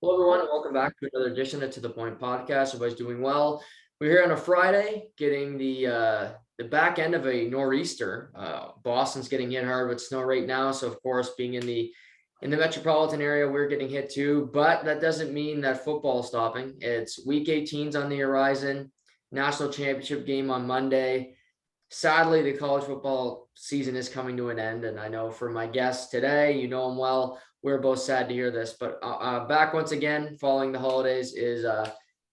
Hello, everyone, and welcome back to another edition of To The Point podcast. Everybody's doing well. We're here on a Friday, getting the back end of a nor'easter. Boston's getting hit hard with snow right now, so of course, being in the metropolitan area, we're getting hit too. But that doesn't mean that football is stopping. It's Week 18's on the horizon. National championship game on Monday. Sadly, the college football season is coming to an end, and I know for my guest today, you know him well. We're both sad to hear this, but back once again following the holidays is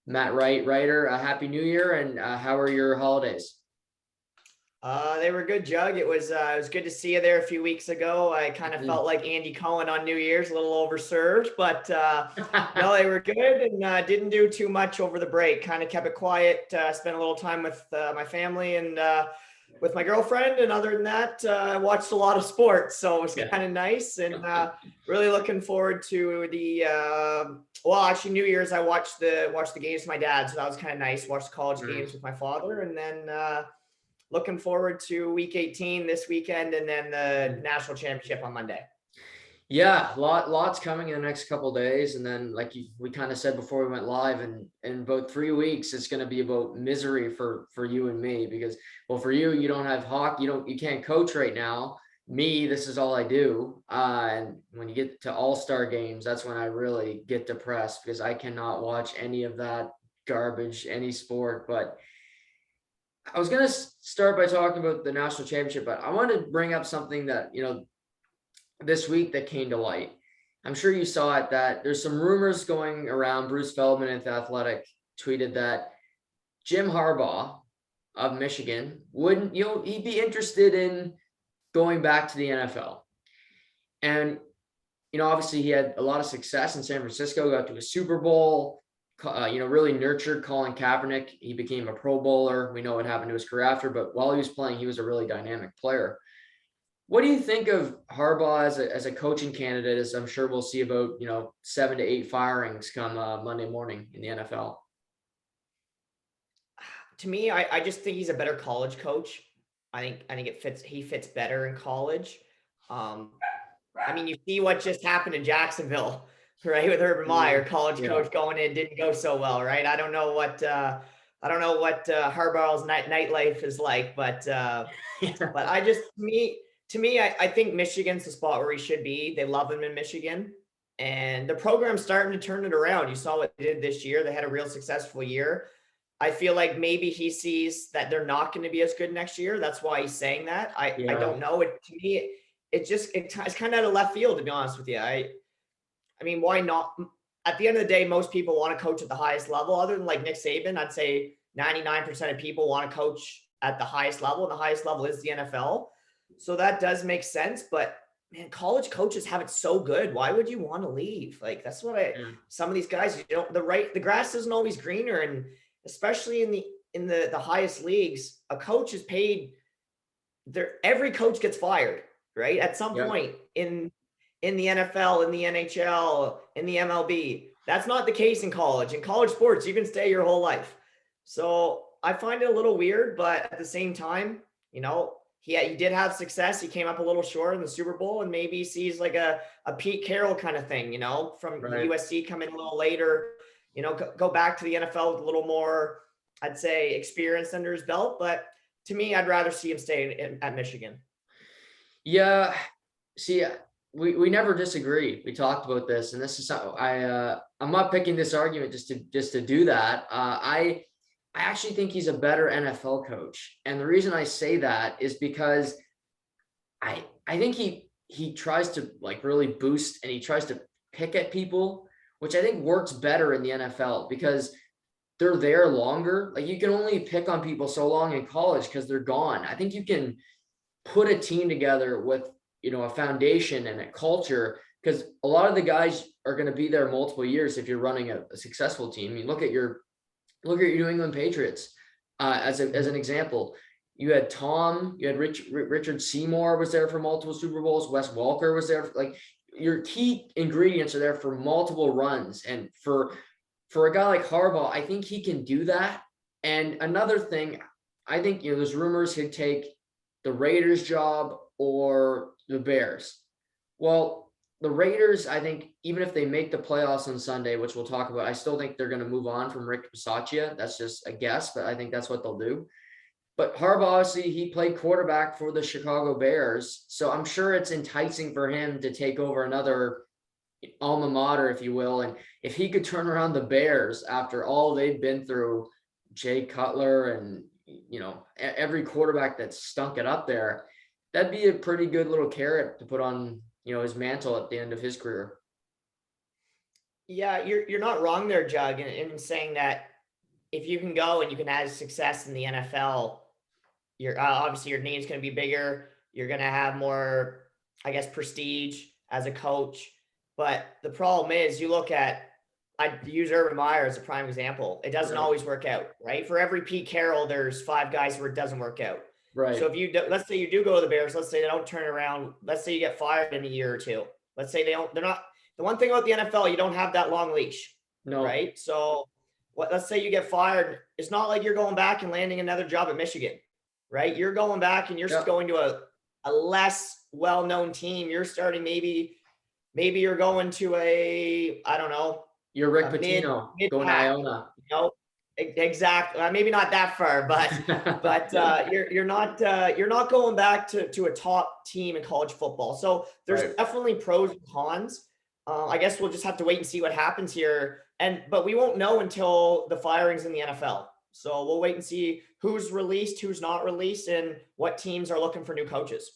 Matt Wright. Writer, Happy New Year, and how are your holidays? They were good, Jug. It was good to see you there a few weeks ago. I kind of felt like Andy Cohen on New Year's, a little overserved, but no, they were good and didn't do too much over the break. Kind of kept it quiet. Spent a little time with my family and with my girlfriend, and other than that, I watched a lot of sports, so it was kind of nice. And really looking forward to the actually New Year's. I watched the games with my dad, so that was kind of nice. Watched the college games with my father, and then looking forward to Week 18 this weekend, and then the national championship on Monday. Yeah, lots coming in the next couple of days, and then we kind of said before we went live, and in about 3 weeks, it's going to be about misery for you and me because, well, for you don't have hockey, you can't coach right now. Me, this is all I do, and when you get to all-star games, that's when I really get depressed because I cannot watch any of that garbage, any sport. But I was going to start by talking about the national championship, but I wanted to bring up something that, this week that came to light. I'm sure you saw it, that there's some rumors going around. Bruce Feldman at The Athletic tweeted that Jim Harbaugh of Michigan he'd be interested in going back to the NFL. And, obviously he had a lot of success in San Francisco, got to a Super Bowl, really nurtured Colin Kaepernick. He became a Pro Bowler. We know what happened to his career after, but while he was playing, he was a really dynamic player. What do you think of Harbaugh as a coaching candidate? As I'm sure we'll see about 7 to 8 firings come Monday morning in the NFL. To me, I just think he's a better college coach. I think he fits better in college. You see what just happened in Jacksonville, right? With Urban Meyer, college coach going in, didn't go so well, right? I don't know what Harbaugh's nightlife is like, but to me, I think Michigan's the spot where he should be. They love him in Michigan, and the program's starting to turn it around. You saw what they did this year. They had a real successful year. I feel like maybe he sees that they're not going to be as good next year. That's why he's saying that. I don't know. To me, it's kind of out of left field, to be honest with you. I mean, why not? At the end of the day, most people want to coach at the highest level. Other than like Nick Saban, I'd say 99% of people want to coach at the highest level, and the highest level is the NFL. So that does make sense, but man, college coaches have it so good. Why would you want to leave? Like, that's what some of these guys, the grass isn't always greener. And especially in the highest leagues, a coach is paid every coach gets fired, right? At some point in the NFL, in the NHL, in the MLB. That's not the case in college. In college sports, you can stay your whole life. So I find it a little weird, but at the same time, he did have success. He came up a little short in the Super Bowl, and maybe he sees like a Pete Carroll kind of thing, from USC coming a little later, go back to the NFL with a little more, I'd say, experience under his belt. But to me, I'd rather see him stay at Michigan. Yeah. See, we never disagreed. We talked about this, and this is I'm not picking this argument just to do that. I actually think he's a better NFL coach. And the reason I say that is because I think he tries to really boost, and he tries to pick at people, which I think works better in the NFL because they're there longer. Like, you can only pick on people so long in college because they're gone. I think you can put a team together with, a foundation and a culture, because a lot of the guys are going to be there multiple years if you're running a successful team. I mean, look at your New England Patriots as an example. You had Tom, you had Richard Seymour was there for multiple Super Bowls. Wes Welker was there. Your key ingredients are there for multiple runs. And for a guy like Harbaugh, I think he can do that. And another thing, I think, there's rumors he'd take the Raiders job or the Bears. Well, the Raiders, I think, even if they make the playoffs on Sunday, which we'll talk about, I still think they're going to move on from Rick Bisaccia. That's just a guess, but I think that's what they'll do. But Harbaugh, obviously, he played quarterback for the Chicago Bears. So I'm sure it's enticing for him to take over another alma mater, if you will. And if he could turn around the Bears after all they've been through, Jay Cutler and, every quarterback that stunk it up there, that'd be a pretty good little carrot to put on, his mantle at the end of his career. Yeah, you're not wrong there, Jug, in saying that if you can go and you can have success in the NFL, you're obviously your name's going to be bigger. You're going to have more, I guess, prestige as a coach. But the problem is, you look at, I use Urban Meyer as a prime example. It doesn't always work out, right? For every Pete Carroll, there's 5 guys where it doesn't work out. Right. So if you do, let's say you do go to the Bears, let's say they don't turn around. Let's say you get fired in a year or two. Let's say they're not. The one thing about the NFL, you don't have that long leash. No. Right. So let's say you get fired. It's not like you're going back and landing another job at Michigan, right? You're going back and you're going to a less well-known team. You're starting maybe you're going to I don't know. You're Rick Pitino going to Iona. Exactly. Maybe not that far, but you're not going back to a top team in college football. So there's definitely pros and cons. I guess we'll just have to wait and see what happens here. But we won't know until the firings in the NFL. So we'll wait and see who's released, who's not released, and what teams are looking for new coaches.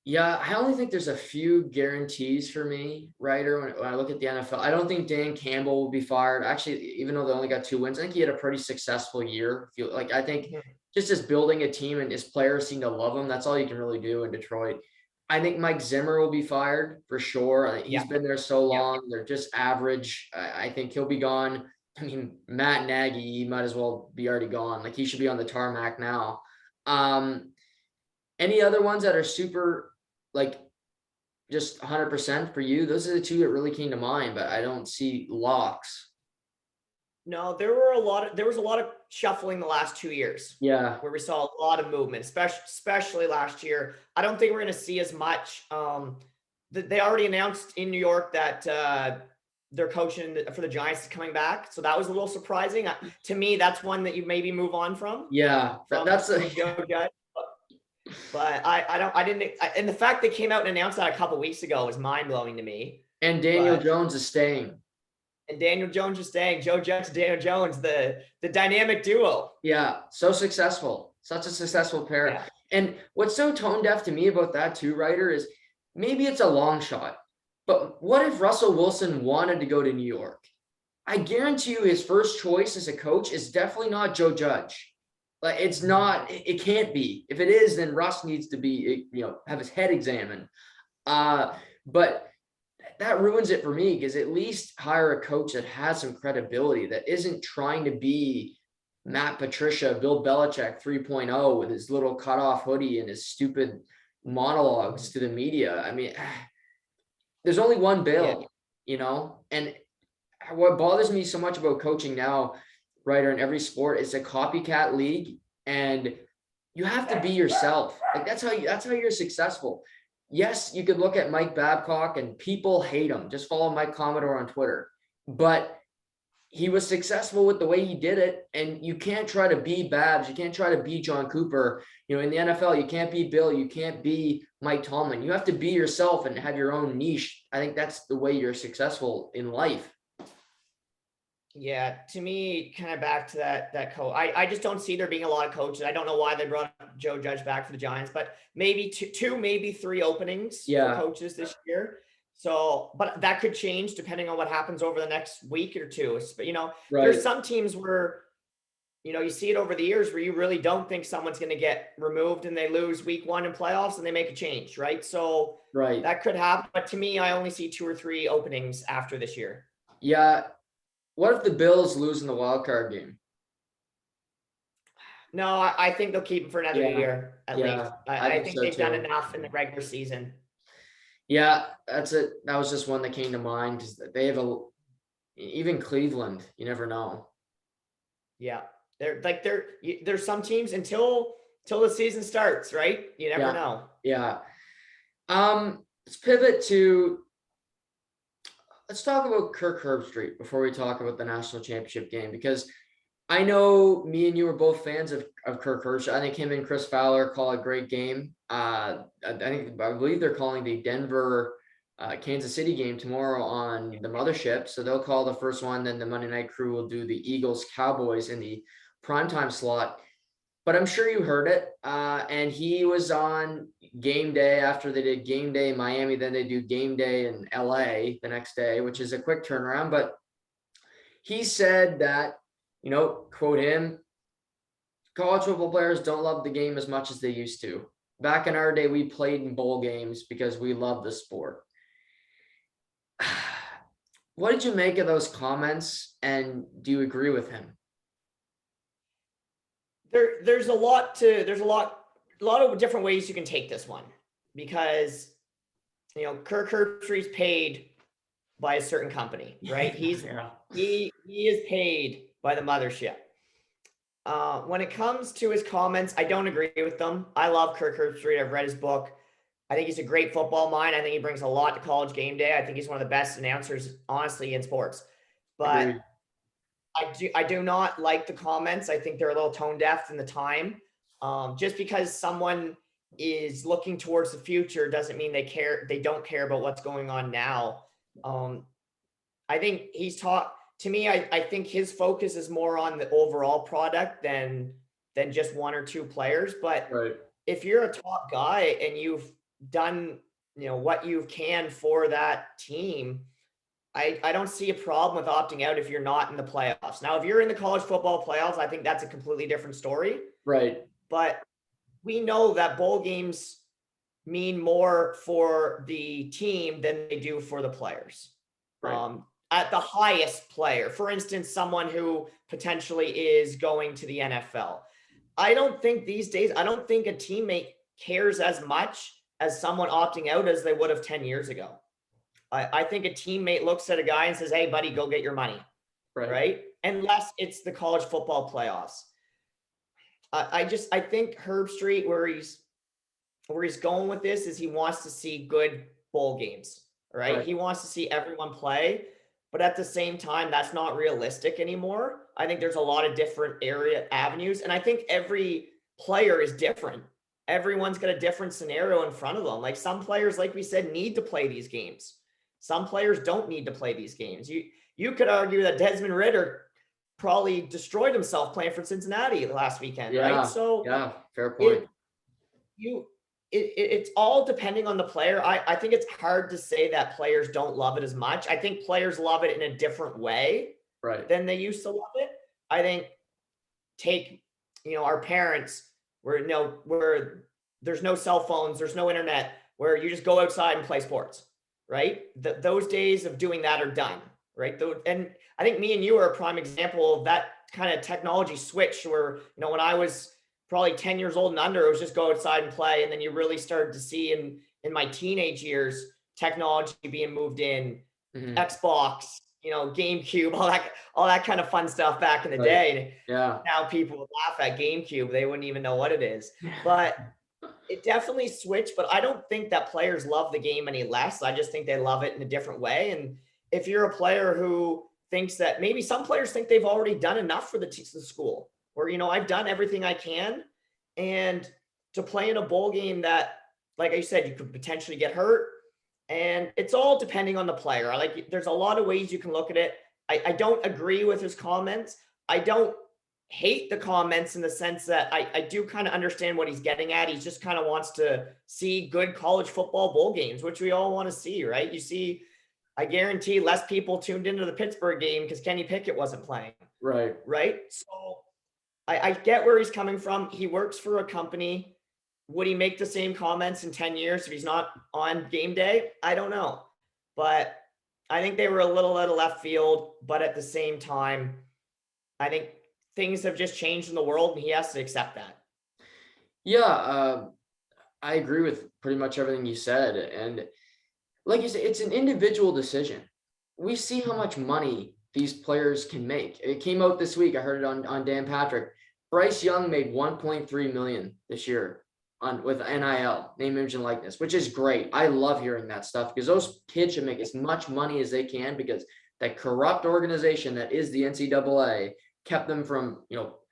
Yeah, I only think there's a few guarantees for me, Ryder, when I look at the NFL. I don't think Dan Campbell will be fired. Actually, even though they only got 2 wins, I think he had a pretty successful year. I think just building a team and his players seem to love him. That's all you can really do in Detroit. I think Mike Zimmer will be fired for sure. He's been there so long. They're just average. I think he'll be gone. I mean, Matt Nagy, he might as well be already gone. Like, he should be on the tarmac now. Any other ones that are super, just 100% for you? Those are the 2 that really came to mind, but I don't see locks. No, there was a lot of shuffling the last 2 years. Yeah. Where we saw a lot of movement, especially last year. I don't think we're going to see as much. They already announced in New York that their coaching for the Giants is coming back. So that was a little surprising. To me, that's one that you maybe move on from. Yeah. That's Joe Judge. But and the fact they came out and announced that a couple of weeks ago was mind blowing to me. And Daniel Jones is staying. And Daniel Jones is staying. Joe Judge, Daniel Jones, the dynamic duo. Yeah, so successful. Such a successful pair. Yeah. And what's so tone deaf to me about that too, Ryder, is maybe it's a long shot. But what if Russell Wilson wanted to go to New York? I guarantee you his first choice as a coach is definitely not Joe Judge. It's not, it can't be. If it is, then Russ needs to be, have his head examined. But that ruins it for me, because at least hire a coach that has some credibility, that isn't trying to be Matt Patricia, Bill Belichick 3.0 with his little cutoff hoodie and his stupid monologues to the media. I mean, there's only one Bill, and what bothers me so much about coaching now, Ryder, in every sport, is a copycat league, and you have to be yourself. That's how you're successful. Yes, you could look at Mike Babcock and people hate him. Just follow Mike Commodore on Twitter. But he was successful with the way he did it, and you can't try to be Babs. You can't try to be John Cooper. In the NFL, you can't be Bill. You can't be Mike Tomlin. You have to be yourself and have your own niche. I think that's the way you're successful in life. Yeah, to me, kind of back to that coach. I just don't see there being a lot of coaches. I don't know why they brought Joe Judge back for the Giants, but maybe two, maybe 3 openings for coaches this year. So, but that could change depending on what happens over the next week or two. But there's some teams where, you see it over the years where you really don't think someone's going to get removed and they lose week 1 in playoffs and they make a change, right? So that could happen. But to me, I only see 2 or 3 openings after this year. Yeah. What if the Bills lose in the wild card game? No, I think they'll keep him for another year at least. I think they've done enough in the regular season. Yeah, that's it. That was just one that came to mind, because they have even Cleveland. You never know. Yeah, there's some teams until the season starts, right? You never know. Yeah. Let's pivot to let's talk about Kirk Herbstreit before we talk about the national championship game, because I know me and you were both fans of Kirk Herbstreit. I think him and Chris Fowler call a great game. I believe they're calling the Denver Kansas City game tomorrow on the mothership. So they'll call the first one. Then the Monday night crew will do the Eagles Cowboys in the primetime slot. But I'm sure you heard it. And he was on game day after they did game day in Miami. Then they do game day in LA the next day, which is a quick turnaround. But he said that, quote him, college football players don't love the game as much as they used to. Back in our day, we played in bowl games because we love the sport. What did you make of those comments, and do you agree with him? There's a lot of different ways you can take this one, because Kirk Herbstreit's paid by a certain company, right? He is paid by the mothership. When it comes to his comments, I don't agree with them. I love Kirk Herbstreit. I've read his book. I think he's a great football mind. I think he brings a lot to college game day. I think he's one of the best announcers, honestly, in sports. But Agreed. I do not like the comments. I think they're a little tone deaf in the time. Just because someone is looking towards the future doesn't mean they don't care about what's going on now. I think to me, I think his focus is more on the overall product than just one or two players. But Right. if you're a top guy and you've done what you can for that team, I don't see a problem with opting out if you're not in the playoffs. Now, if you're in the college football playoffs, I think that's a completely different story. Right. But we know that bowl games mean more for the team than they do for the players. Right. At the highest player, for instance, someone who potentially is going to the NFL. I don't think these days, I don't think a teammate cares as much as someone opting out as they would have 10 years ago. I think a teammate looks at a guy and says, hey, buddy, go get your money. Right? Unless it's the college football playoffs. I think Herbstreit, where he's going with this, is he wants to see good bowl games. Right? He wants to see everyone play. But at the same time, that's not realistic anymore. I think there's a lot of different avenues. And I think every player is different. Everyone's got a different scenario in front of them. Like some players, like we said, need to play these games. Some players don't need to play these games. You could argue that Desmond Ridder probably destroyed himself playing for Cincinnati last weekend, right? So yeah, fair point. It's all depending on the player. I think it's hard to say that players don't love it as much. I think players love it in a different way than they used to love it. I think take, our parents where there's no cell phones, there's no internet, where you just go outside and play sports, right? Those days of doing that are done, right? And I think me and you are a prime example of that kind of technology switch where, when I was probably 10 years old and under, it was just go outside and play. And then you really started to see in my teenage years, technology being moved in, Xbox, GameCube, all that kind of fun stuff back in the day. Yeah. Now people would laugh at GameCube. They wouldn't even know what it is, but it definitely switched. But I don't think that players love the game any less. I just think they love it in a different way. And if you're a player who thinks that, maybe some players think they've already done enough for the school, or, I've done everything I can, and to play in a bowl game that, like I said, you could potentially get hurt. And it's all depending on the player. There's a lot of ways you can look at it. I don't agree with his comments. I don't hate the comments in the sense that I do kind of understand what he's getting at. He just kind of wants to see good college football bowl games, which we all want to see, right? I guarantee less people tuned into the Pittsburgh game because Kenny Pickett wasn't playing. Right. So I get where he's coming from. He works for a company. Would he make the same comments in 10 years if he's not on game day? I don't know. But I think they were a little out of left field. But at the same time, I think things have just changed in the world and he has to accept that. Yeah, I agree with pretty much everything you said. And like you said, it's an individual decision. We see how much money these players can make. It came out this week. I heard it on Dan Patrick. Bryce Young made $1.3 million this year. with NIL, name, image, and likeness, which is great. I love hearing that stuff because those kids should make as much money as they can because that corrupt organization that is the NCAA kept them from,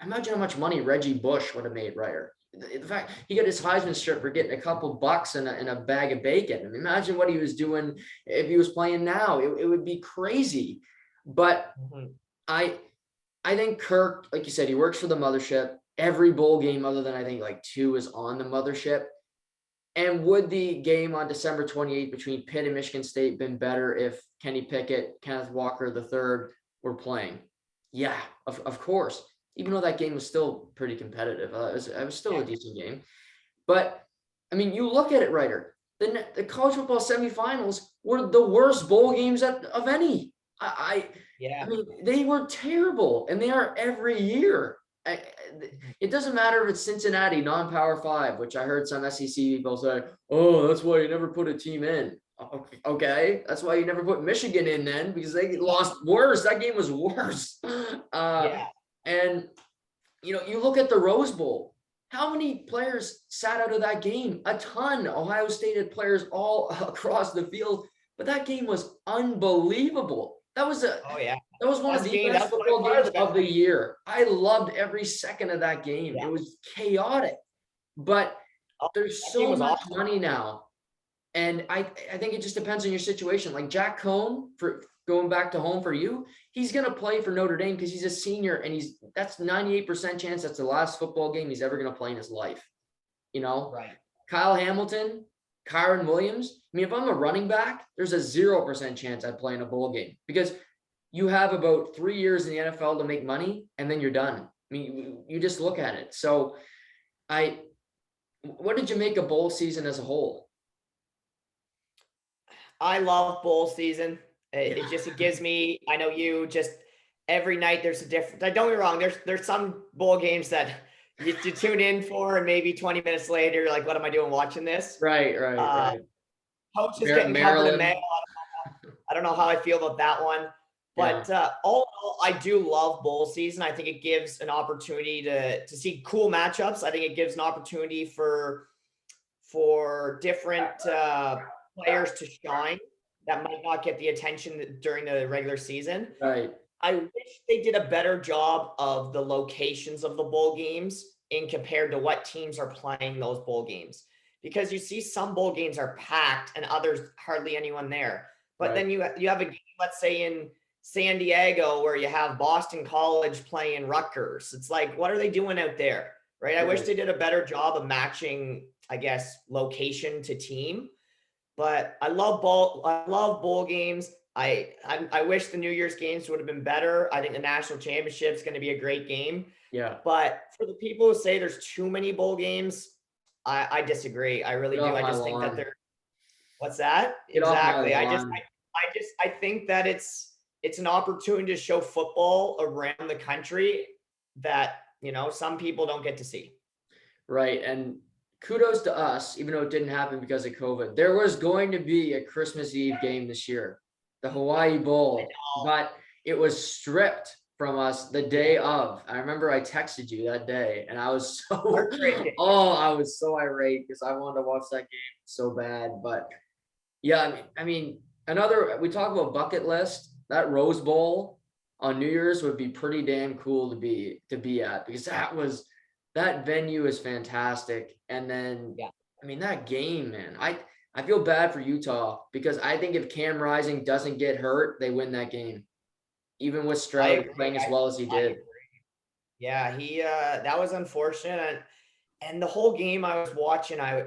imagine how much money Reggie Bush would have made, Ryder. The fact he got his Heisman strip for getting a couple bucks and a bag of bacon. I mean, imagine what he was doing if he was playing now. It would be crazy. But I think Kirk, like you said, he works for the mothership. Every bowl game other than I think like 2 is on the mothership. And would the game on December 28th between Pitt and Michigan State been better if Kenny Pickett, Kenneth Walker III were playing? Yeah, of course. Even though that game was still pretty competitive. It was still a decent game. But, I mean, you look at it, Ryder. The college football semifinals were the worst bowl games of any. I mean, they were terrible, and they are every year. It doesn't matter if it's Cincinnati, non-power 5, which I heard some SEC people say, oh, that's why you never put a team in. Okay, that's why you never put Michigan in then, because they lost worse. That game was worse. And, you look at the Rose Bowl. How many players sat out of that game? A ton. Ohio State had players all across the field, but that game was unbelievable. That was one of the best football games of the year. I loved every second of that game. It was chaotic, but there's so much money now. And I think it just depends on your situation. Like Jack Cohn, for going back to home for you, he's going to play for Notre Dame because he's a senior and that's 98% chance that's the last football game he's ever going to play in his life. Right. Kyle Hamilton, Kyron Williams. I mean, if I'm a running back, there's a 0% chance I'd play in a bowl game because you have about 3 years in the NFL to make money and then you're done. I mean, you just look at it. So what did you make of bowl season as a whole? I love bowl season. It gives me, I know you just every night there's a different, don't get me wrong. There's some bowl games that you tune in for and maybe 20 minutes later, you're like, what am I doing watching this? Right. Coach is getting covered in mail. I don't know how I feel about that one. But all in all, I do love bowl season. I think it gives an opportunity to see cool matchups. I think it gives an opportunity for different players to shine that might not get the attention during the regular season. Right. I wish they did a better job of the locations of the bowl games in compared to what teams are playing those bowl games. Because you see some bowl games are packed and others hardly anyone there. But then you have a game, let's say in San Diego, where you have Boston College playing Rutgers. It's like, what are they doing out there? Right. I wish they did a better job of matching, I guess, location to team. But I love bowl games. I wish the New Year's games would have been better. I think the national championship is going to be a great game. Yeah. But for the people who say there's too many bowl games, I disagree. I really do. I just think that what's that? Exactly. I think that it's an opportunity to show football around the country that, some people don't get to see. Right. And kudos to us, even though it didn't happen because of COVID. There was going to be a Christmas Eve game this year, the Hawaii Bowl, but it was stripped from us the day of. I remember I texted you that day and I was I was so irate because I wanted to watch that game so bad. But yeah, I mean, we talk about bucket list, that Rose Bowl on New Year's would be pretty damn cool to be at, because that venue is fantastic. And then, I mean, that game, man, I feel bad for Utah because I think if Cam Rising doesn't get hurt, they win that game, even with Stroud playing as well as he did. Yeah, that was unfortunate. And the whole game I was watching and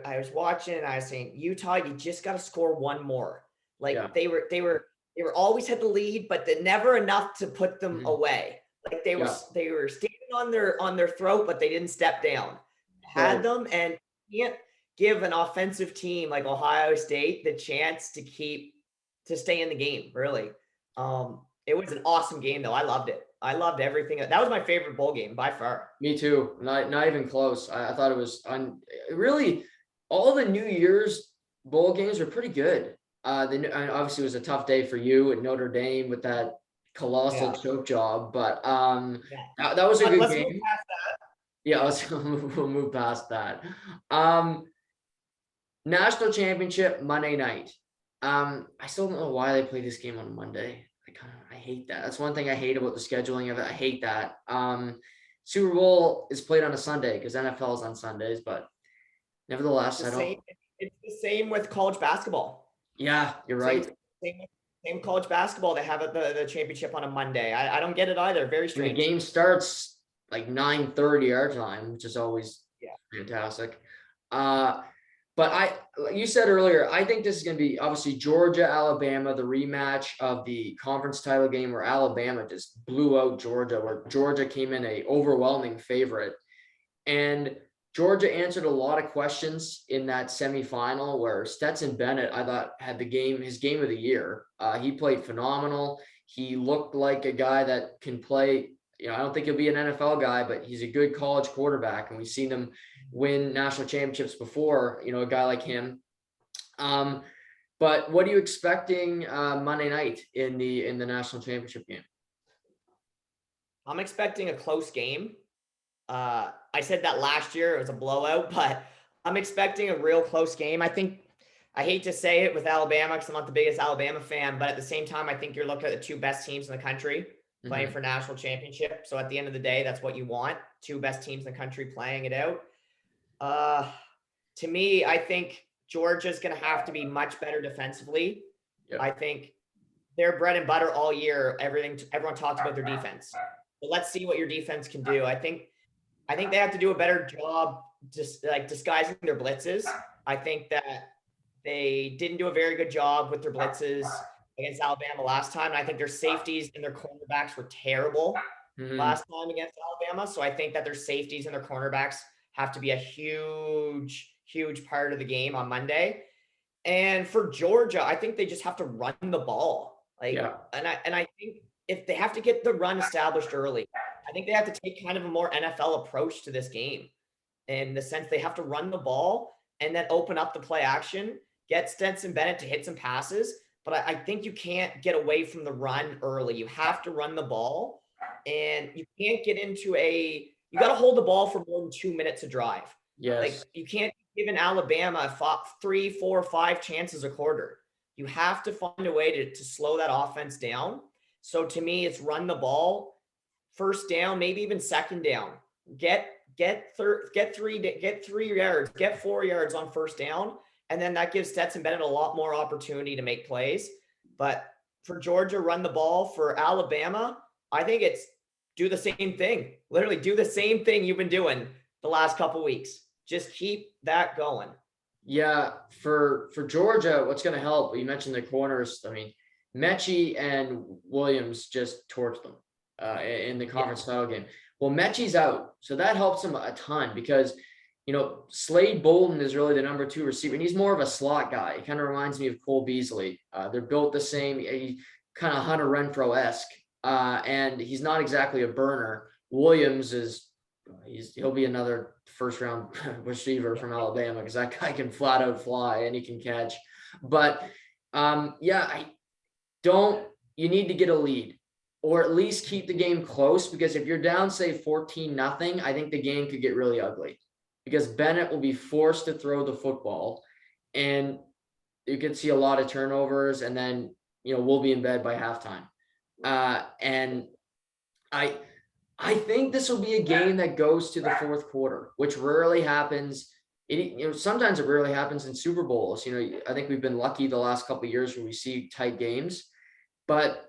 I was saying, Utah, you just got to score one more. Like they were always had the lead, but never enough to put them away. Like they were standing on their throat, but they didn't step down. Had them, and can't give an offensive team like Ohio State the chance to stay in the game. Really, it was an awesome game though. I loved it. I loved everything. That was my favorite bowl game by far. Me too. Not even close. I thought it was really all the New Year's bowl games were pretty good. Obviously it was a tough day for you at Notre Dame with that colossal choke job, but that was a good game. Yeah, we'll move past that. National championship Monday night. I still don't know why they play this game on Monday. I hate that. That's one thing I hate about the scheduling of it. I hate that. Super Bowl is played on a Sunday because NFL is on Sundays, but nevertheless, I don't. It's the same with college basketball. Yeah, you're Same, right. same college basketball. They have the championship on a Monday. I don't get it either. Very And the strange. game starts like 9:30 our time, which is always Yeah. fantastic. But like you said earlier, I think this is going to be obviously Georgia, Alabama, the rematch of the conference title game where Alabama just blew out Georgia, where Georgia came in a overwhelming favorite. And Georgia answered a lot of questions in that semifinal where Stetson Bennett, I thought, had his game of the year. He played phenomenal. He looked like a guy that can play. I don't think he'll be an NFL guy, but he's a good college quarterback, and we've seen him win national championships before, a guy like him. But what are you expecting Monday night in the national championship game? I'm expecting a close game. I said that last year, it was a blowout, but I'm expecting a real close game. I hate to say it with Alabama because I'm not the biggest Alabama fan, but at the same time, I think you're looking at the two best teams in the country playing for national championship. So at the end of the day, that's what you want. Two best teams in the country playing it out. To me, I think Georgia's going to have to be much better defensively. Yep. I think their bread and butter all year, everyone talks about their defense. But let's see what your defense can do. I think they have to do a better job just like disguising their blitzes. I think that they didn't do a very good job with their blitzes against Alabama last time. And I think their safeties and their cornerbacks were terrible last time against Alabama. So I think that their safeties and their cornerbacks have to be a huge, huge part of the game on Monday. And for Georgia, I think they just have to run the ball. And I think if they have to get the run established early, I think they have to take kind of a more NFL approach to this game in the sense they have to run the ball and then open up the play action, get Stetson Bennett to hit some passes. But I think you can't get away from the run early. You have to run the ball, and you can't get into you got to hold the ball for more than 2 minutes to drive. Yes. Like you can't give an Alabama 3, 4, 5 chances a quarter. You have to find a way to slow that offense down. So to me, it's run the ball, first down, maybe even second down. Get 3 yards, get 4 yards on first down. And then that gives Stetson Bennett a lot more opportunity to make plays. But for Georgia, run the ball. For Alabama, I think it's do the same thing. Literally do the same thing you've been doing the last couple of weeks. Just keep that going. Yeah, for Georgia, what's going to help? You mentioned the corners. I mean, Mechie and Williams just torched them in the conference title game. Well, Mechie's out, so that helps him a ton because Slade Bolden is really the number 2 receiver, and he's more of a slot guy. He kind of reminds me of Cole Beasley. They're built the same. He kind of Hunter Renfro-esque, and he's not exactly a burner. Williams he'll be another first-round receiver from Alabama because that guy can flat out fly and he can catch. But you need to get a lead or at least keep the game close, because if you're down, say 14-0, I think the game could get really ugly. Because Bennett will be forced to throw the football, and you could see a lot of turnovers, and then we'll be in bed by halftime. And I think this will be a game that goes to the fourth quarter, which rarely happens. Sometimes it rarely happens in Super Bowls. I think we've been lucky the last couple of years where we see tight games. But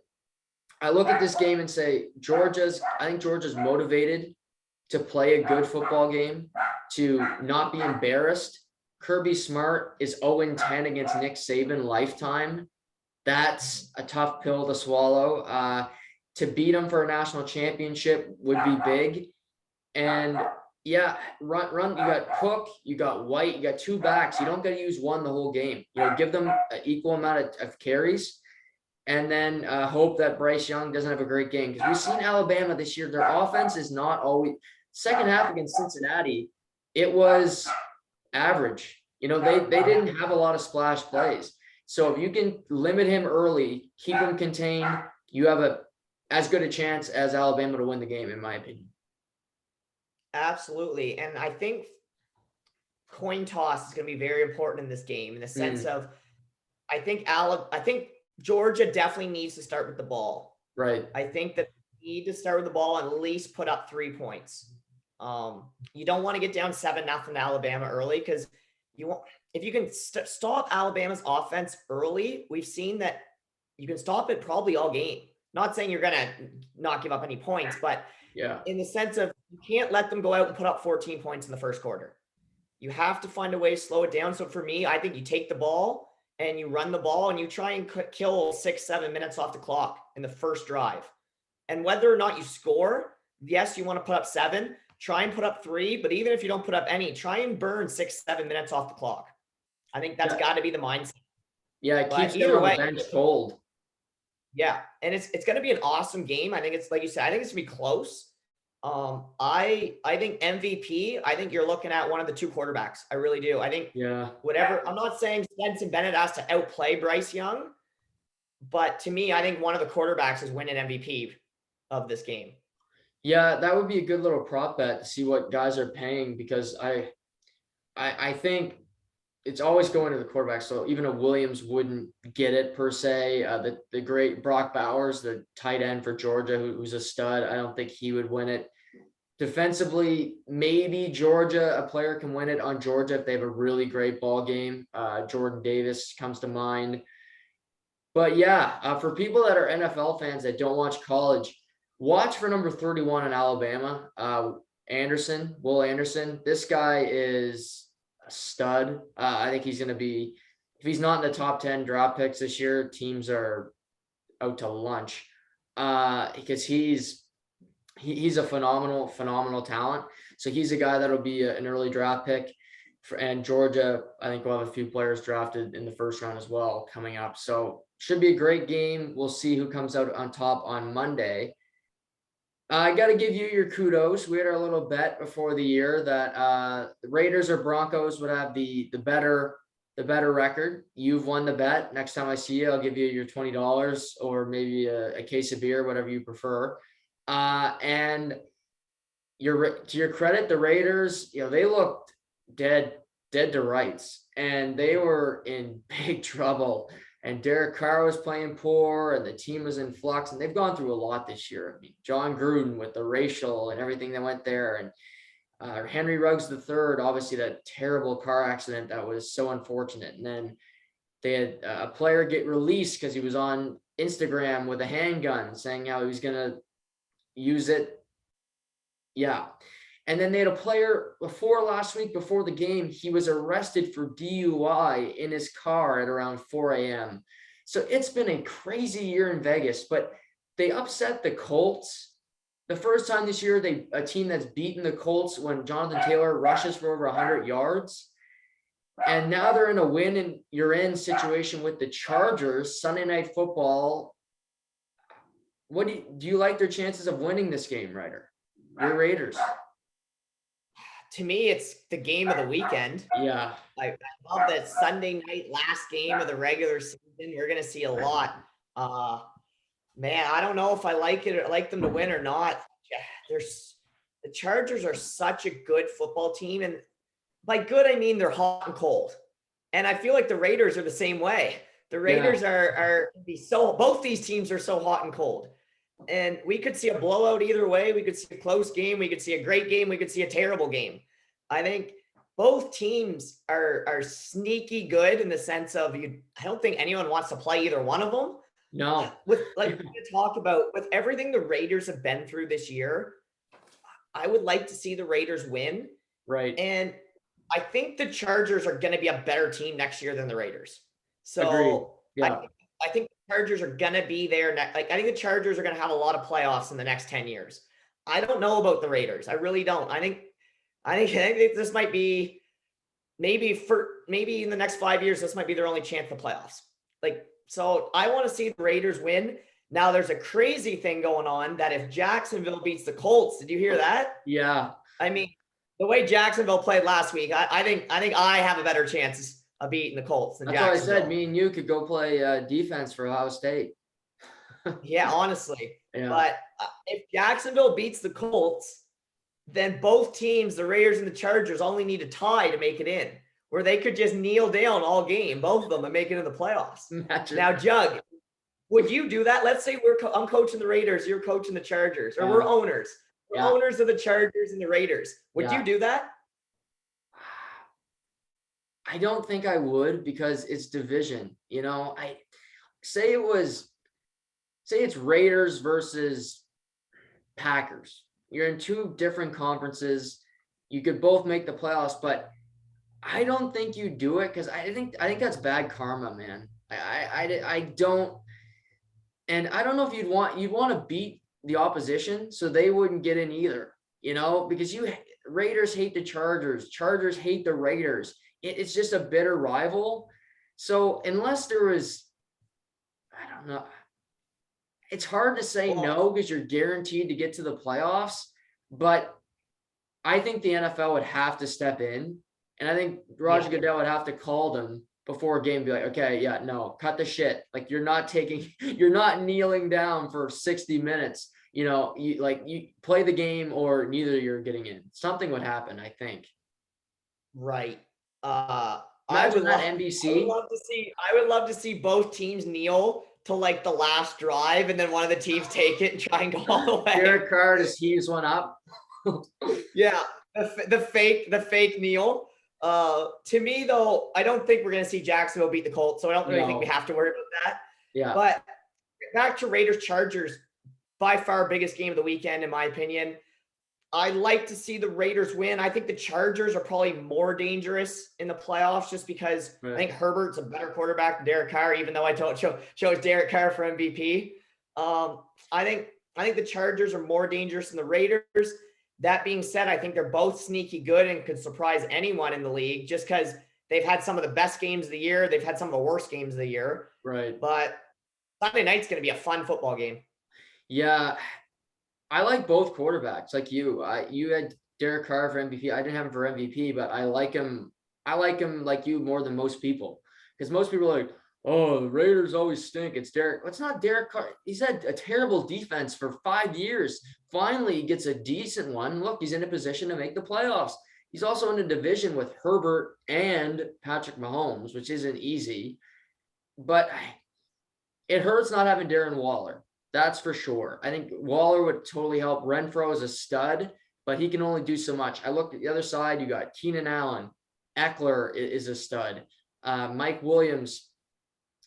I look at this game and say I think Georgia's motivated to play a good football game, to not be embarrassed. Kirby Smart is 0-10 against Nick Saban lifetime. That's a tough pill to swallow. To beat him for a national championship would be big. And run. You got Cook, you got White, you got 2 backs. You don't got to use one the whole game. Give them an equal amount of carries, and then hope that Bryce Young doesn't have a great game. Because we've seen Alabama this year. Their offense is not always – second half against Cincinnati, it was average. They didn't have a lot of splash plays. So if you can limit him early, keep him contained, you have as good a chance as Alabama to win the game, in my opinion. Absolutely. And I think coin toss is going to be very important in this game in the sense of I think Georgia definitely needs to start with the ball. Right. I think that they need to start with the ball and at least put up 3 points. You don't want to get down 7-0 to Alabama early because if you can stop Alabama's offense early, we've seen that you can stop it probably all game. Not saying you're going to not give up any points, but in the sense of you can't let them go out and put up 14 points in the first quarter. You have to find a way to slow it down. So for me, I think you take the ball and you run the ball and you try and kill 6-7 minutes off the clock in the first drive. And whether or not you score, yes, you want to put up 7, try and put up 3, but even if you don't put up any, try and burn 6-7 minutes off the clock. I think that's got to be the mindset. Yeah, it keeps them on the bench cold. Yeah, and it's going to be an awesome game. I think it's like you said. I think it's going to be close. I think MVP. I think you're looking at one of the 2 quarterbacks. I really do. I think whatever. I'm not saying Stetson Bennett has to outplay Bryce Young, but to me, I think one of the quarterbacks is winning MVP of this game. Yeah, that would be a good little prop bet to see what guys are paying because I think it's always going to the quarterback. So even a Williams wouldn't get it per se. The great Brock Bowers, the tight end for Georgia, who's a stud, I don't think he would win it. Defensively, maybe Georgia, a player can win it on Georgia if they have a really great ball game. Jordan Davis comes to mind. But yeah, for people that are NFL fans that don't watch college, watch for number 31 in Alabama, Will Anderson. This guy is a stud. I think he's going to be, if he's not in the top 10 draft picks this year, teams are out to lunch because he's a phenomenal talent. So he's a guy that'll be an early draft pick. And Georgia, I think we'll have a few players drafted in the first round as well coming up. So should be a great game. We'll see who comes out on top on Monday. I got to give you your kudos. We had our little bet before the year that the Raiders or Broncos would have the better record. You've won the bet. Next time I see you, I'll give you your $20 or maybe a case of beer, whatever you prefer. And to your credit, the Raiders, they looked dead to rights, and they were in big trouble. And Derek Carr was playing poor, and the team was in flux, and they've gone through a lot this year. I mean, John Gruden with the racial and everything that went there, and Henry Ruggs III, obviously that terrible car accident that was so unfortunate. And then they had a player get released because he was on Instagram with a handgun saying how he was going to use it. Yeah. And then they had a player last week before the game, he was arrested for DUI in his car at around 4 a.m. So it's been a crazy year in Vegas, but they upset the Colts. The first time this year, a team that's beaten the Colts when Jonathan Taylor rushes for over 100 yards. And now they're in a win and you're in situation with the Chargers, Sunday Night Football. What do you like their chances of winning this game, Ryder? Your Raiders. To me, it's the game of the weekend. Yeah. I love that Sunday night last game of the regular season. We're going to see a lot. Man, I don't know if I like it or like them to win or not. The Chargers are such a good football team. And by good, I mean they're hot and cold. And I feel like the Raiders are the same way. The Raiders both these teams are so hot and cold. And we could see a blowout either way. We could see a close game. We could see a great game. We could see a terrible game. I think both teams are sneaky good in the sense of I don't think anyone wants to play either one of them. No. With with everything the Raiders have been through this year, I would like to see the Raiders win. Right. And I think the Chargers are going to be a better team next year than the Raiders. So agreed. Yeah. I think the Chargers are going to be there. I think the Chargers are going to have a lot of playoffs in the next 10 years. I don't know about the Raiders. I really don't. I think this might be maybe in the next 5 years, this might be their only chance at the playoffs. So I want to see the Raiders win. Now there's a crazy thing going on that if Jacksonville beats the Colts, did you hear that? Yeah. I mean, the way Jacksonville played last week, I think I have a better chance of beating the Colts than Jacksonville. That's why I said me and you could go play defense for Ohio State. Yeah, honestly. Yeah. But if Jacksonville beats the Colts, then both teams, the Raiders and the Chargers, only need a tie to make it in, where they could just kneel down all game, both of them, and make it in the playoffs. Imagine. Now, Jug, would you do that? Let's say I'm coaching the Raiders, you're coaching the Chargers, or we're owners. We're owners of the Chargers and the Raiders. Would you do that? I don't think I would, because it's division. You know, say it's Raiders versus Packers. You're in two different conferences. You could both make the playoffs, but I don't think you do it, because I think that's bad karma, man. I don't, and I don't know if you'd want to beat the opposition so they wouldn't get in either, you know, because Raiders hate the Chargers hate the Raiders. It's just a bitter rival. So unless there was, I don't know, it's hard to say no, because you're guaranteed to get to the playoffs. But I think the NFL would have to step in, and I think Roger Goodell would have to call them before a game, be like, okay, yeah, no, cut the shit. Like, you're not kneeling down for 60 minutes. You know, you play the game, or neither you're getting in. Something would happen, I think. Right. Imagine that NBC. I would love to see both teams kneel to like the last drive, and then one of the teams take it and try and go all the way. Derek Carr just heaves one up. Yeah, the fake kneel. To me though, I don't think we're gonna see Jacksonville beat the Colts, so I don't really think we have to worry about that. Yeah. But back to Raiders Chargers, by far biggest game of the weekend in my opinion. I like to see the Raiders win. I think the Chargers are probably more dangerous in the playoffs, just because I think Herbert's a better quarterback than Derek Carr, even though I chose Derek Carr for MVP. I think the Chargers are more dangerous than the Raiders. That being said, I think they're both sneaky good and could surprise anyone in the league, just because they've had some of the best games of the year. They've had some of the worst games of the year. Right. But Sunday night's going to be a fun football game. Yeah. I like both quarterbacks, like you. You had Derek Carr for MVP. I didn't have him for MVP, but I like him. I like him like you more than most people, because most people are like, oh, the Raiders always stink. It's Derek. It's not Derek Carr. He's had a terrible defense for 5 years. Finally, he gets a decent one. Look, he's in a position to make the playoffs. He's also in a division with Herbert and Patrick Mahomes, which isn't easy. But it hurts not having Darren Waller. That's for sure. I think Waller would totally help. Renfro is a stud, but he can only do so much. I looked at the other side. You got Keenan Allen. Eckler is a stud. Mike Williams.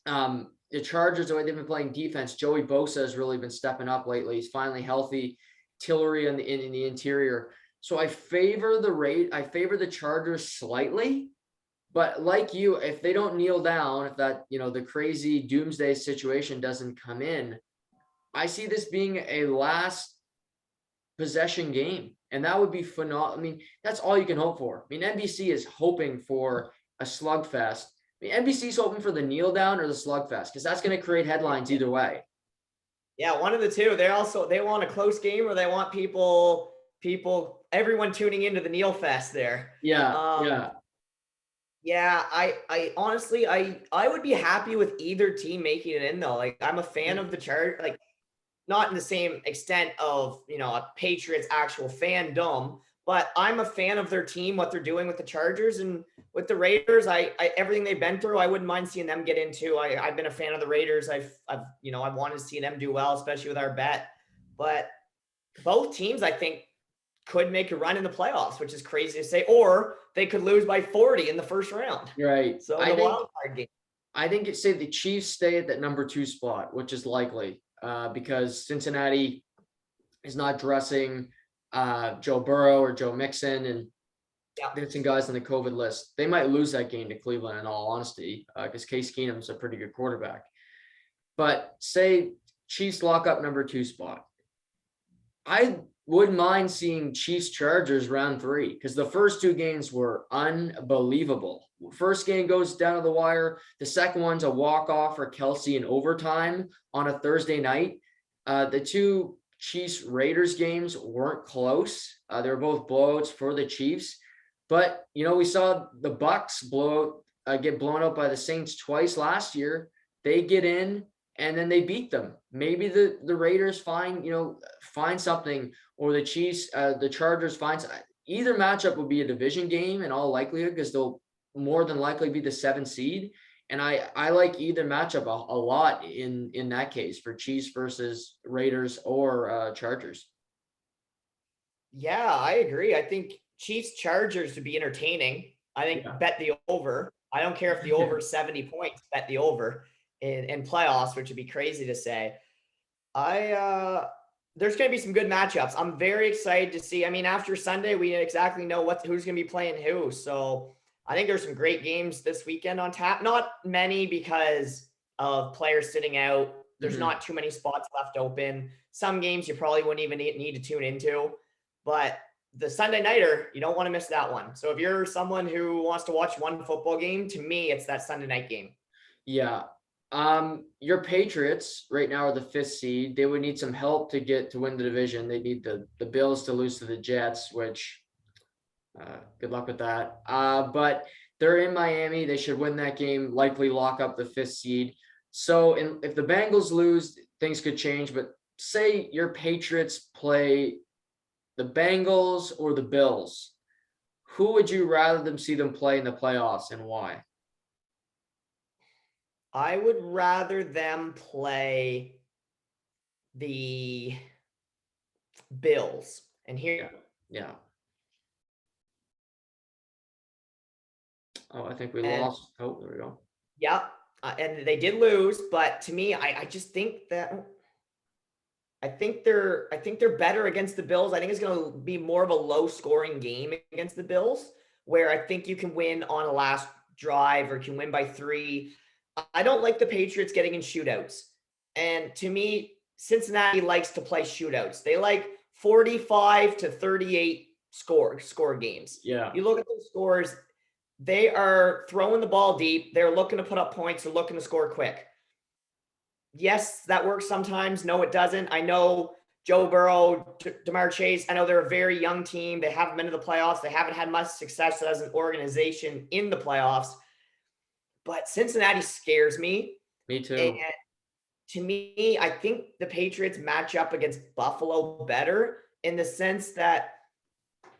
The Chargers, the way they've been playing defense, Joey Bosa has really been stepping up lately. He's finally healthy. Tillery in the interior. So I favor the Chargers slightly. But like you, if they don't kneel down, if that, the crazy doomsday situation doesn't come in, I see this being a last possession game, and that would be phenomenal. I mean, that's all you can hope for. I mean, NBC is hoping for a slugfest. I mean, NBC's hoping for the kneel down or the slugfest, because that's going to create headlines either way. Yeah, one of the two. They want a close game, or they want everyone tuning into the kneel fest there. Yeah. Yeah, I honestly, I would be happy with either team making it in though. Like, I'm a fan of the Chargers, like not in the same extent of, a Patriots actual fandom, but I'm a fan of their team, what they're doing with the Chargers and with the Raiders. I everything they've been through, I wouldn't mind seeing them get into. I've been a fan of the Raiders. I've I wanted to see them do well, especially with our bet. But both teams, I think, could make a run in the playoffs, which is crazy to say, or they could lose by 40 in the first round. Right. So wild card game. I think the Chiefs stay at that number 2 spot, which is likely because Cincinnati is not dressing Joe Burrow or Joe Mixon, and there's some guys on the COVID list. They might lose that game to Cleveland, in all honesty, because Case Keenum's a pretty good quarterback. But say Chiefs lock up number 2 spot. I wouldn't mind seeing Chiefs Chargers round 3, because the first 2 games were unbelievable. First game goes down to the wire. The second one's a walk-off for Kelsey in overtime on a Thursday night. The 2 Chiefs Raiders games weren't close. They were both blowouts for the Chiefs. But, we saw the Bucs get blown out by the Saints twice last year. They get in, and then they beat them. Maybe the Raiders find something, or the Chiefs, the Chargers find either matchup would be a division game in all likelihood, because they'll more than likely be the 7th seed. And I like either matchup a lot in that case for Chiefs versus Raiders or Chargers. Yeah, I agree. I think Chiefs Chargers would be entertaining. I think bet the over. I don't care if the over 70 points, bet the over in playoffs, which would be crazy to say. There's going to be some good matchups. I'm very excited to see. I mean, after Sunday, we exactly know who's going to be playing who. So I think there's some great games this weekend on tap. Not many because of players sitting out. There's not too many spots left open. Some games you probably wouldn't even need to tune into. But the Sunday nighter, you don't want to miss that one. So if you're someone who wants to watch one football game, to me, it's that Sunday night game. Yeah. Your Patriots right now are the 5th seed. They would need some help to win the division. They need the Bills to lose to the Jets, which good luck with that. But they're in Miami. They should win that game, likely lock up the 5th seed. So if the Bengals lose, things could change. But say your Patriots play the Bengals or the Bills, who would you rather them see them play in the playoffs, and why? I would rather them play the Bills. And here. Yeah. Oh, I think we lost. Oh, there we go. Yeah. And they did lose, but to me, I just think that I think they're better against the Bills. I think it's going to be more of a low scoring game against the Bills, where I think you can win on a last drive or can win by 3. I don't like the Patriots getting in shootouts. And to me, Cincinnati likes to play shootouts. They like 45 to 38 score games. Yeah. You look at those scores, they are throwing the ball deep. They're looking to put up points. They're looking to score quick. Yes, that works sometimes. No, it doesn't. I know Joe Burrow, Jamar Chase, I know they're a very young team. They haven't been to the playoffs. They haven't had much success as an organization in the playoffs. But Cincinnati scares me. Me too. And to me, I think the Patriots match up against Buffalo better in the sense that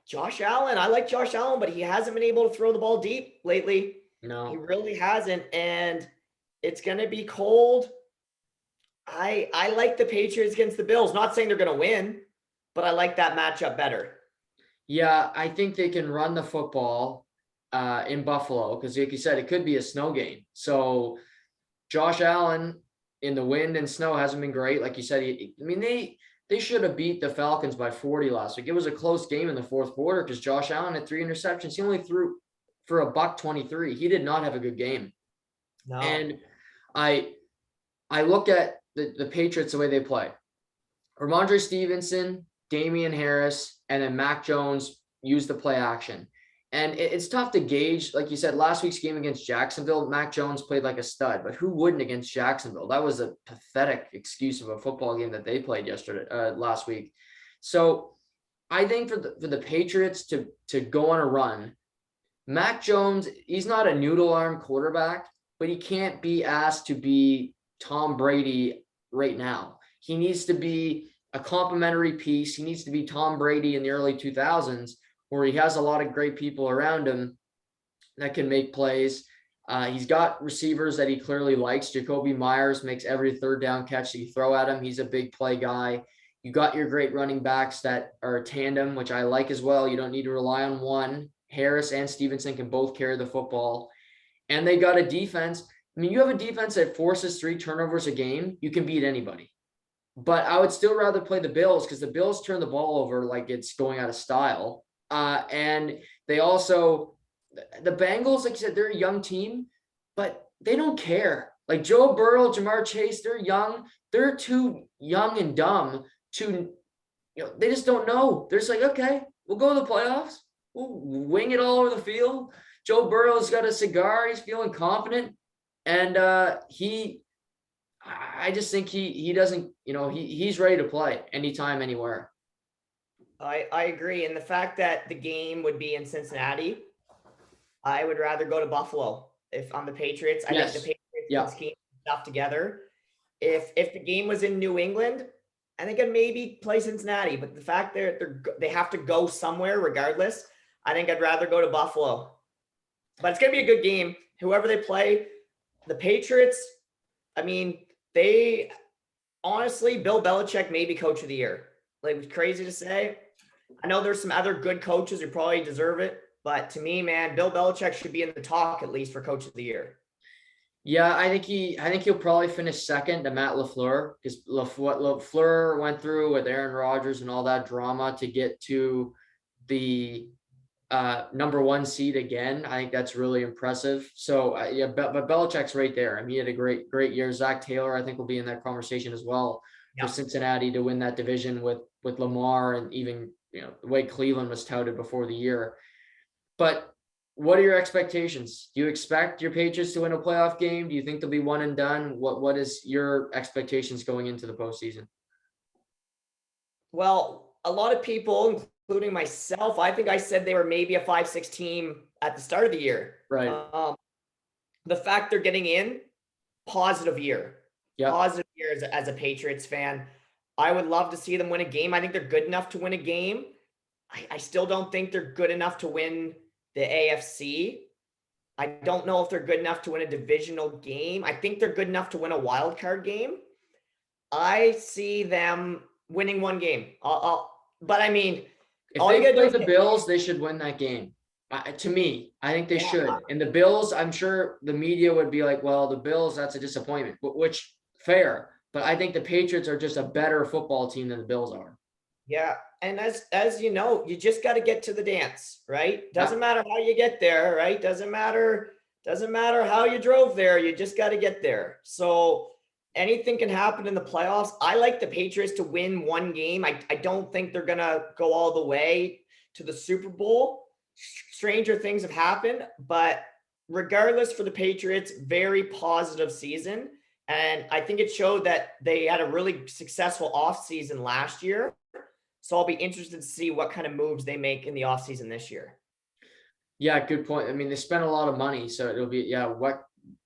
Josh Allen, I like Josh Allen, but he hasn't been able to throw the ball deep lately. No. He really hasn't. And it's going to be cold. I like the Patriots against the Bills. Not saying they're going to win, but I like that matchup better. Yeah, I think they can run the football in Buffalo because, like you said, it could be a snow game. So Josh Allen in the wind and snow hasn't been great. Like you said, they should have beat the Falcons by 40 last week. It was a close game in the 4th quarter because Josh Allen had 3 interceptions. He only threw for $123. He did not have a good game. No. And I look at the Patriots the way they play. Ramondre Stevenson, Damian Harris, and then Mac Jones use the play action. And it's tough to gauge. Like you said, last week's game against Jacksonville, Mac Jones played like a stud, but who wouldn't against Jacksonville? That was a pathetic excuse of a football game that they played last week. So I think for the Patriots to go on a run, Mac Jones, he's not a noodle arm quarterback, but he can't be asked to be Tom Brady right now. He needs to be a complementary piece. He needs to be Tom Brady in the early 2000s, where he has a lot of great people around him that can make plays. He's got receivers that he clearly likes. Jacoby Myers makes every 3rd down catch that you throw at him. He's a big play guy. You got your great running backs that are a tandem, which I like as well. You don't need to rely on one. Harris and Stevenson can both carry the football. And they got a defense. I mean, you have a defense that forces 3 turnovers a game. You can beat anybody. But I would still rather play the Bills because the Bills turn the ball over like it's going out of style. And they also, the Bengals, like you said, they're a young team, but they don't care. Like Joe Burrow, Jamar Chase, they're young. They're too young and dumb to, they just don't know. They're just like, okay, we'll go to the playoffs. We'll wing it all over the field. Joe Burrow's got a cigar. He's feeling confident. And I just think he doesn't, he's ready to play anytime, anywhere. I agree. And the fact that the game would be in Cincinnati, I would rather go to Buffalo if I'm the Patriots. I think the Patriots can scheme stuff together. If the game was in New England, I think I'd maybe play Cincinnati. But the fact they have to go somewhere regardless, I think I'd rather go to Buffalo. But it's gonna be a good game. Whoever they play, the Patriots. I mean, they honestly, Bill Belichick may be coach of the year. Like, it's crazy to say. I know there's some other good coaches who probably deserve it, but to me, man, Bill Belichick should be in the talk at least for coach of the year. Yeah, I think he'll probably finish second to Matt LaFleur, because what LaFleur went through with Aaron Rodgers and all that drama to get to the number one seed again. I think that's really impressive. So yeah, but Belichick's right there. I mean, he had a great year. Zach Taylor, I think, will be in that conversation as well for Cincinnati to win that division with Lamar, and even, the way Cleveland was touted before the year. But what are your expectations? Do you expect your Patriots to win a playoff game? Do you think they'll be one and done? What is your expectations going into the postseason? Well, a lot of people, including myself, I think I said they were maybe a 5-6 team at the start of the year. Right. The fact they're getting in, positive year. Yeah. Positive year as a Patriots fan. I would love to see them win a game. I think they're good enough to win a game. I still don't think they're good enough to win the AFC. I don't know if they're good enough to win a divisional game. I think they're good enough to win a wild card game. I see them winning one game. But I mean, if they play the Bills, they should win that game. To me, I think they should. And the Bills, I'm sure the media would be like, well, the Bills, that's a disappointment, which fair. But I think the Patriots are just a better football team than the Bills are. Yeah. And as you know, you just got to get to the dance, right? Doesn't matter how you get there, right? Doesn't matter how you drove there. You just got to get there. So anything can happen in the playoffs. I like the Patriots to win one game. I don't think they're going to go all the way to the Super Bowl. Stranger things have happened, but regardless, for the Patriots, very positive season. And I think it showed that they had a really successful offseason last year. So I'll be interested to see what kind of moves they make in the offseason this year. Yeah, good point. I mean, they spent a lot of money, so it'll be,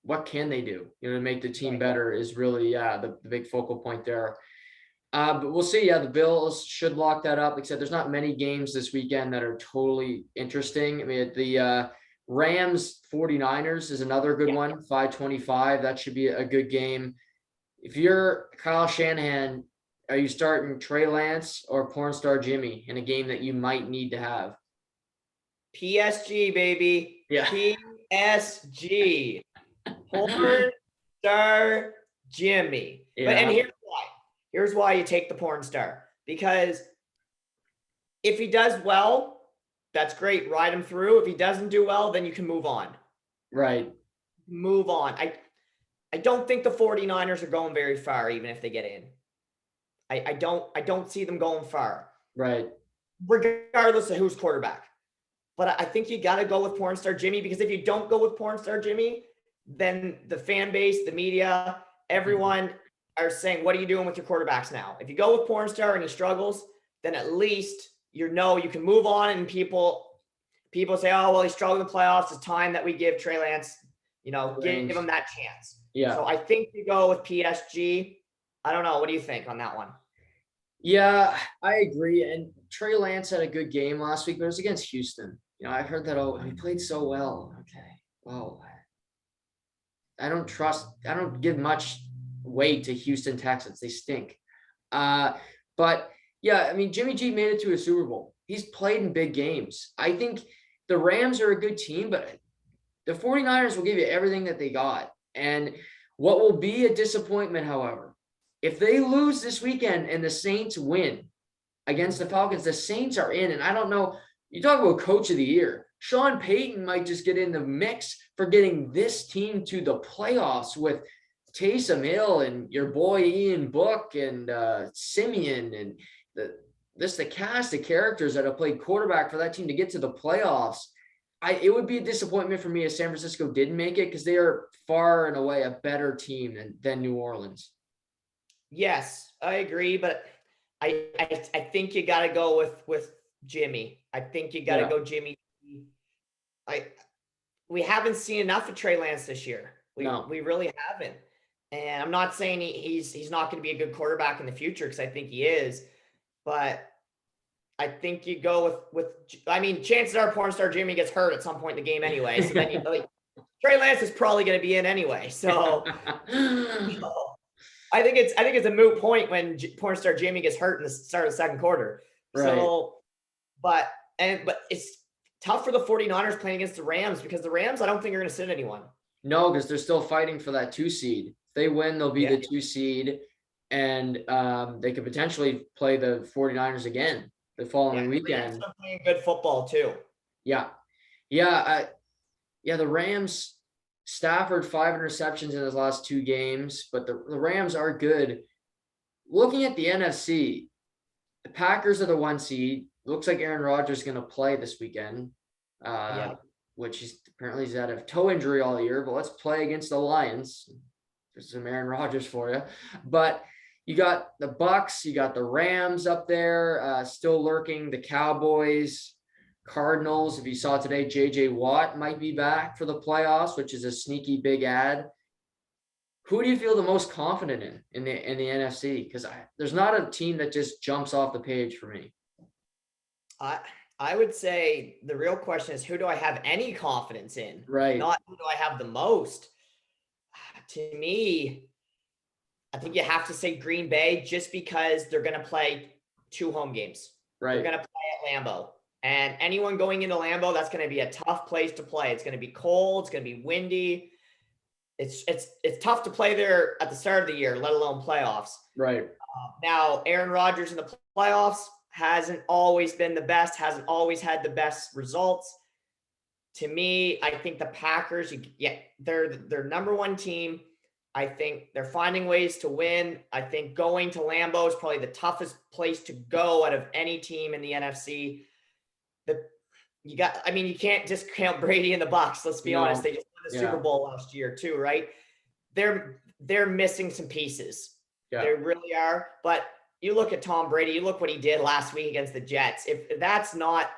what can they do, to make the team better is really, the big focal point there. But we'll see. Yeah, the Bills should lock that up. Like I said, there's not many games this weekend that are totally interesting. I mean, the Rams 49ers is another good one, 5:25. That should be a good game. If you're Kyle Shanahan, are you starting Trey Lance or porn star Jimmy in a game that you might need to have? PSG, baby. Yeah. PSG. Porn star Jimmy. Yeah. And here's why. Here's why you take the porn star. Because if he does well, that's great. Ride him through. If he doesn't do well, then you can move on. Right. Move on. I don't think the 49ers are going very far, even if they get in. I don't see them going far. Right. Regardless of who's quarterback. But I think you got to go with porn star Jimmy, because if you don't go with porn star Jimmy, then the fan base, the media, everyone are saying, what are you doing with your quarterbacks now? If you go with porn star and he struggles, then at least you can move on, and people say, oh, well, he struggled in the playoffs. It's time that we give Trey Lance, give him that chance. Yeah. So I think you go with PSG. I don't know. What do you think on that one? Yeah, I agree. And Trey Lance had a good game last week, but it was against Houston. I heard that he played so well. Okay. Well, I don't give much weight to Houston Texans. They stink. But yeah, I mean, Jimmy G made it to a Super Bowl. He's played in big games. I think the Rams are a good team, but the 49ers will give you everything that they got. And what will be a disappointment, however, if they lose this weekend and the Saints win against the Falcons, the Saints are in. And I don't know, you talk about coach of the year. Sean Payton might just get in the mix for getting this team to the playoffs with Taysom Hill and your boy Ian Book and Simeon and the cast of characters that have played quarterback for that team to get to the playoffs. It would be a disappointment for me if San Francisco didn't make it, because they are far and away a better team than New Orleans. Yes, I agree, but I think you got to go with Jimmy. I think you got to go Jimmy. We haven't seen enough of Trey Lance this year. We really haven't. And I'm not saying he's not going to be a good quarterback in the future, because I think he is, but I think you go with I mean, chances are porn star Jimmy gets hurt at some point in the game anyway. So then you like Trey Lance is probably going to be in anyway. So I think it's a moot point when porn star Jimmy gets hurt in the start of the second quarter. Right. So, but it's tough for the 49ers playing against the Rams, because the Rams, I don't think are going to sit anyone. No, because they're still fighting for that 2 seed. If they win, they'll be the 2 seed, and they could potentially play the 49ers again the following weekend. They're playing good football too. Yeah. The Rams, Stafford 5 interceptions in his last 2 games, but the Rams are good. Looking at the NFC, the Packers are the 1 seed. Looks like Aaron Rodgers is going to play this weekend, which is apparently he's had a toe injury all year, but let's play against the Lions. There's some Aaron Rodgers for you. But you got the Bucks, you got the Rams up there, still lurking, the Cowboys, Cardinals. If you saw today, JJ Watt might be back for the playoffs, which is a sneaky big ad. Who do you feel the most confident in the NFC? Because there's not a team that just jumps off the page for me. I would say the real question is, who do I have any confidence in? Right. Not who do I have the most. To me, I think you have to say Green Bay, just because they're going to play 2 home games. Right. They're going to play at Lambeau. And anyone going into Lambeau, that's going to be a tough place to play. It's going to be cold. It's going to be windy. It's tough to play there at the start of the year, let alone playoffs. Right. Now, Aaron Rodgers in the playoffs hasn't always been the best, hasn't always had the best results. To me, I think the Packers, they're number 1 team. I think they're finding ways to win. I think going to Lambeau is probably the toughest place to go out of any team in the NFC. You can't discount Brady and the Bucs. Let's be honest. They just won the Super Bowl last year too, right? They're missing some pieces. Yeah. They really are. But you look at Tom Brady, you look what he did last week against the Jets. If that's not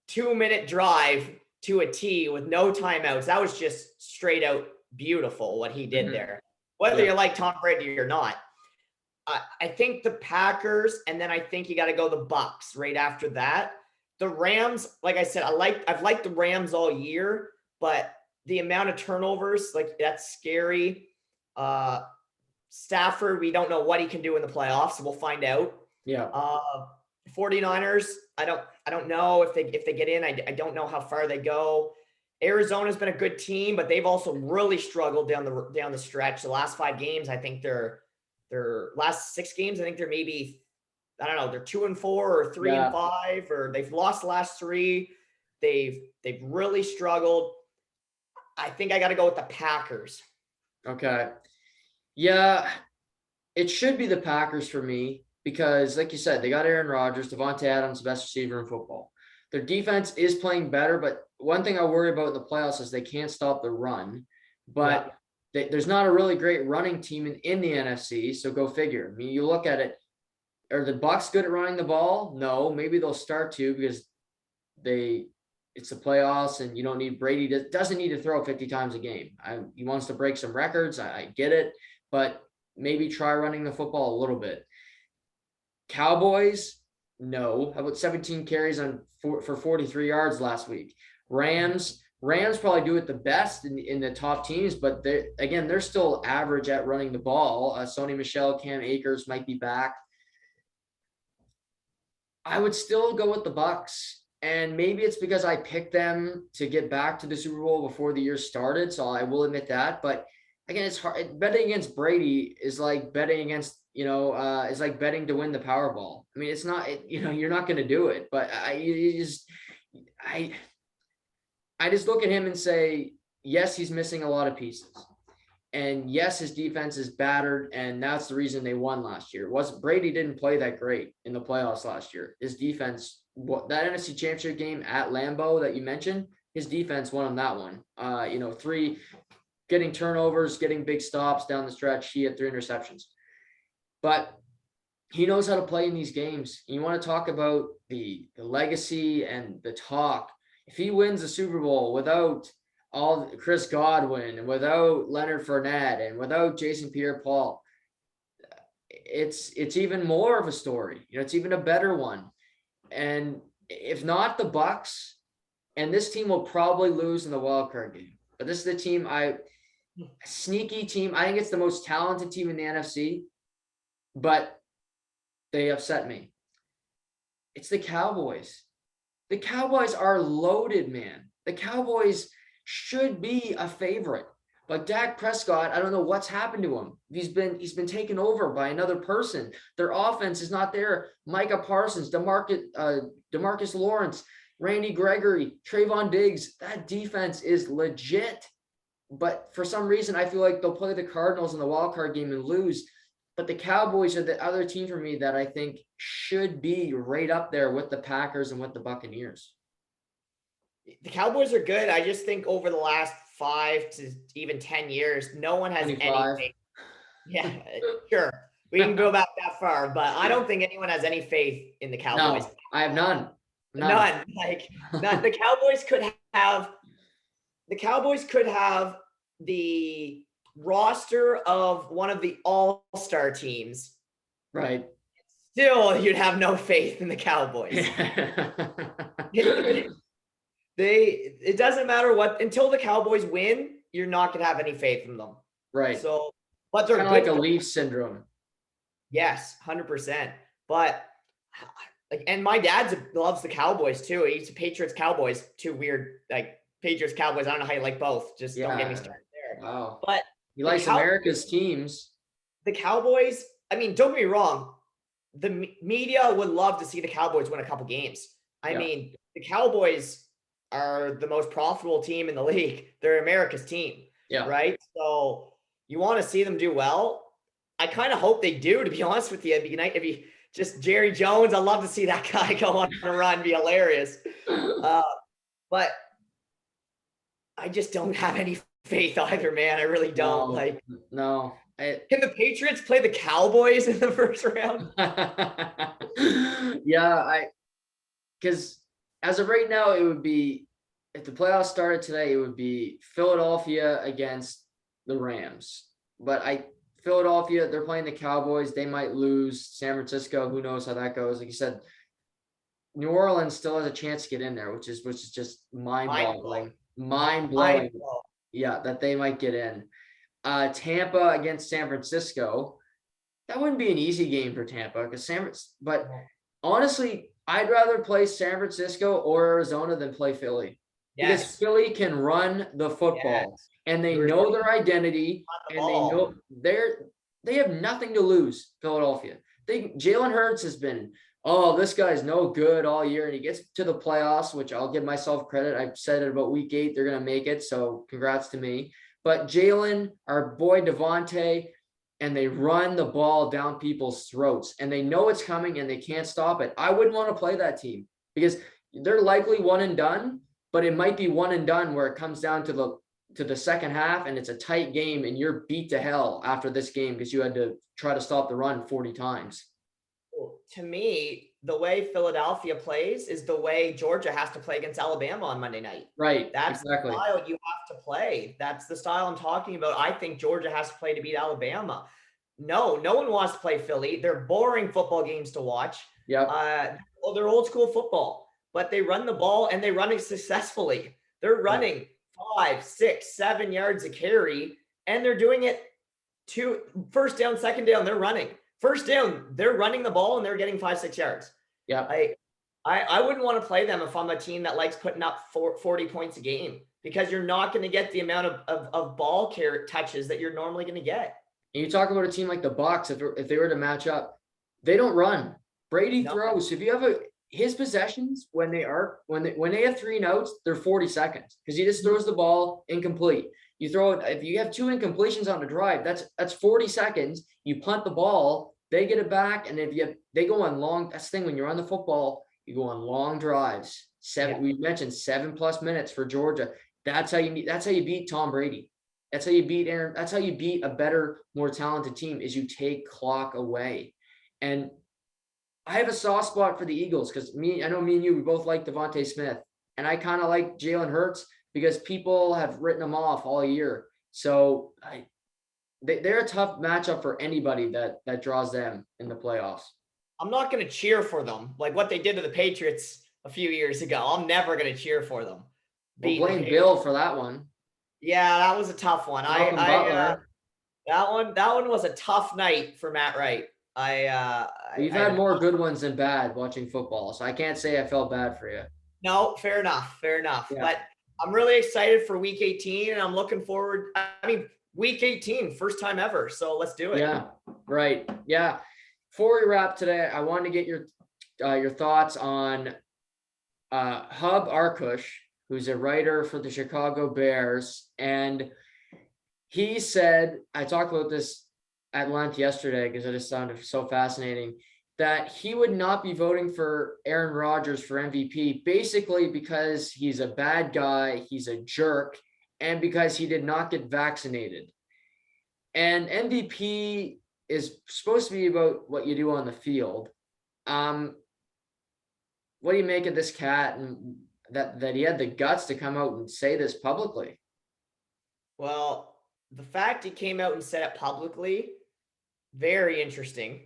2-minute drive to a tee with no timeouts, that was just straight out beautiful what he did there. Whether you like Tom Brady or not. I think the Packers, and then I think you got to go the Bucs right after that. The Rams, like I said, I've liked the Rams all year, but the amount of turnovers, like, that's scary. Stafford, we don't know what he can do in the playoffs, so we'll find out. Yeah. 49ers, I don't know if they get in. I don't know how far they go. Arizona's been a good team, but they've also really struggled down the stretch. The last 5 games, I think their last 6 games, I think they're maybe, I don't know, they're 2-4 or 3-5, or they've lost the last 3. They've really struggled. I think I got to go with the Packers. Okay. Yeah, it should be the Packers for me, because like you said, they got Aaron Rodgers, Devontae Adams, the best receiver in football. Their defense is playing better, but one thing I worry about in the playoffs is they can't stop the run. But there's not a really great running team in the NFC, so go figure. I mean, you look at it, are the Bucs good at running the ball? No, maybe they'll start to, because it's the playoffs and you don't need Brady doesn't need to throw 50 times a game. He wants to break some records. I get it, but maybe try running the football a little bit. Cowboys, no. How about 17 carries for 43 yards last week? Rams probably do it the best in the top teams, but they're still average at running the ball. Sony Michel, Cam Akers might be back. I would still go with the Bucs, and maybe it's because I picked them to get back to the Super Bowl before the year started, so I will admit that. But again, it's hard. Betting against Brady is like betting against, is like betting to win the Powerball. I mean, it's not, you're not going to do it. But I just look at him and say, yes, he's missing a lot of pieces. And yes, his defense is battered, and that's the reason they won last year. Brady didn't play that great in the playoffs last year. His defense, that NFC Championship game at Lambeau that you mentioned, his defense won him that one. 3 getting turnovers, getting big stops down the stretch. He had 3 interceptions. But he knows how to play in these games. You want to talk about the legacy and the talk. If he wins the Super Bowl without all Chris Godwin and without Leonard Fournette and without Jason Pierre-Paul, it's even more of a story. It's even a better one. And if not the Bucks, and this team will probably lose in the wild card game, but this is the team sneaky team. I think it's the most talented team in the NFC, but they upset me. It's the Cowboys. The Cowboys are loaded, man. The Cowboys should be a favorite. But Dak Prescott, I don't know what's happened to him. He's been taken over by another person. Their offense is not there. Micah Parsons, DeMarcus Lawrence, Randy Gregory, Trayvon Diggs. That defense is legit. But for some reason, I feel like they'll play the Cardinals in the wild card game and lose. But the Cowboys are the other team for me that I think should be right up there with the Packers and with the Buccaneers. The Cowboys are good. I just think over the last 5 to even 10 years, no one has 25. any faith. Yeah, sure. We can go back that far, but I don't think anyone has any faith in the Cowboys. No, I have none. None. Like none. The Cowboys could have the roster of one of the all-star teams. Right. Still, you'd have no faith in the Cowboys. It doesn't matter what, until the Cowboys win, you're not going to have any faith in them. Right. So, but they're kind of like a Leaf syndrome. Yes, 100%. But like, and my dad loves the Cowboys too. He's a Patriots Cowboys, two weird, like Patriots Cowboys. I don't know how you like both. Just don't get me started there. Wow. But he likes America's teams. The Cowboys, I mean, don't get me wrong. The media would love to see the Cowboys win a couple games. I mean, the Cowboys are the most profitable team in the league. They're America's team. Yeah. Right. So you want to see them do well. I kind of hope they do, to be honest with you. If you just Jerry Jones, I'd love to see that guy go on a run, be hilarious. But I just don't have any faith either, man. I really don't. Can the Patriots play the Cowboys in the first round? Because as of right now, it would be, if the playoffs started today, it would be Philadelphia against the Rams. But Philadelphia, they're playing the Cowboys. They might lose. San Francisco, who knows how that goes. Like you said, New Orleans still has a chance to get in there, which is just mind-boggling. Mind-blowing. Yeah, that they might get in. Tampa against San Francisco. That wouldn't be an easy game for Tampa but honestly, I'd rather play San Francisco or Arizona than play Philly. Yes. Because Philly can run the football and they know their identity and they know they have nothing to lose. Philadelphia. Jalen Hurts has been, this guy's no good all year, and he gets to the playoffs, which I'll give myself credit. I've said it about week 8, they're going to make it. So congrats to me. But Jalen, our boy Devontae, and they run the ball down people's throats and they know it's coming and they can't stop it. I wouldn't want to play that team because they're likely one and done, but it might be one and done where it comes down to the second half and it's a tight game and you're beat to hell after this game because you had to try to stop the run 40 times. To me, the way Philadelphia plays is the way Georgia has to play against Alabama on Monday night. Right. That's exactly the style you have to play. That's the style I'm talking about. I think Georgia has to play to beat Alabama. No one wants to play Philly. They're boring football games to watch. Yeah. They're old school football, but they run the ball and they run it successfully. They're running 5, 6, 7 yards a carry, and they're doing it to first down, second down. They're running. First down, they're running the ball and they're getting 5, 6 yards. Yeah. I wouldn't want to play them if I'm a team that likes putting up 40 points a game, because you're not going to get the amount of ball touches that you're normally going to get. And you talk about a team like the Bucs, if they were to match up, they don't run. Brady throws. If you have his possessions when they have 3 and outs, they're 40 seconds because he just throws the ball incomplete. You throw it, if you have 2 incompletions on a drive, that's 40 seconds. You punt the ball, they get it back, and they go on long. That's the thing, when you're on the football, you go on long drives. We mentioned 7+ minutes for Georgia. That's how you beat Tom Brady. That's how you beat Aaron. That's how you beat a better, more talented team, is you take clock away. And I have a soft spot for the Eagles because I know me and you, we both like Devontae Smith. And I kind of like Jalen Hurts, because people have written them off all year. So they're a tough matchup for anybody that draws them in the playoffs. I'm not going to cheer for them like what they did to the Patriots a few years ago. I'm never going to cheer for them. We'll blame Bill for that one. Yeah, that was a tough one. Butler. That one was a tough night for Matt Wright. You've had more good ones than bad watching football, so I can't say I felt bad for you. No, fair enough. Yeah. But I'm really excited for week 18, and I'm looking forward. I mean, week 18, first time ever. So let's do it. Yeah, right. Yeah. Before we wrap today, I wanted to get your thoughts on Hub Arkush, who's a writer for the Chicago Bears. And he said, I talked about this at length yesterday because it just sounded so fascinating, that he would not be voting for Aaron Rodgers for MVP, basically because he's a bad guy, he's a jerk, and because he did not get vaccinated. And MVP is supposed to be about what you do on the field. What do you make of this cat, and that he had the guts to come out and say this publicly? Well, the fact he came out and said it publicly, very interesting.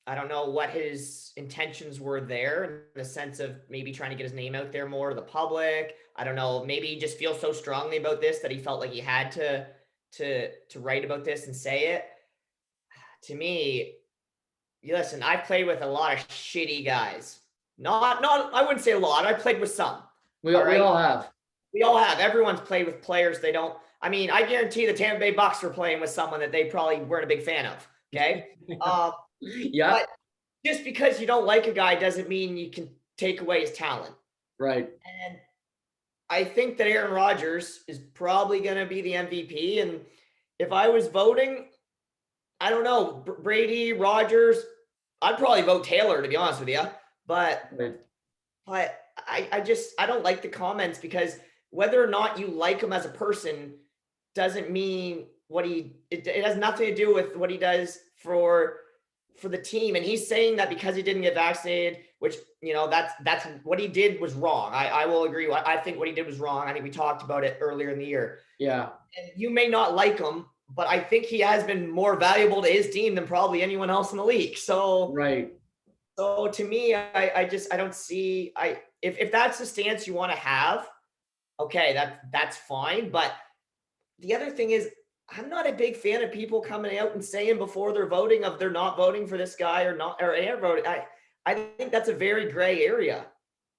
I don't know what his intentions were there in the sense of maybe trying to get his name out there more to the public. I don't know. Maybe he just feels so strongly about this that he felt like he had to write about this and say it. To me, listen, I played with a lot of shitty guys. Not I wouldn't say a lot. I played with some. We all have. We all have. Everyone's played with players they don't. I mean, I guarantee the Tampa Bay Bucks were playing with someone that they probably weren't a big fan of. Okay. Yeah. But just because you don't like a guy doesn't mean you can take away his talent. Right. And I think that Aaron Rodgers is probably going to be the MVP. And if I was voting, I don't know, Brady, Rodgers, I'd probably vote Taylor, to be honest with you. But I don't like the comments, because whether or not you like him as a person doesn't mean it has nothing to do with what he does for the team. And he's saying that because he didn't get vaccinated, which, that's what he did was wrong. I will agree. I think what he did was wrong. I think we talked about it earlier in the year. Yeah. And you may not like him, but I think he has been more valuable to his team than probably anyone else in the league. So, right. So to me, I don't see, if that's the stance you want to have, okay, that's fine. But the other thing is, I'm not a big fan of people coming out and saying before they're voting they're not voting for this guy or not, or air voting. I think that's a very gray area.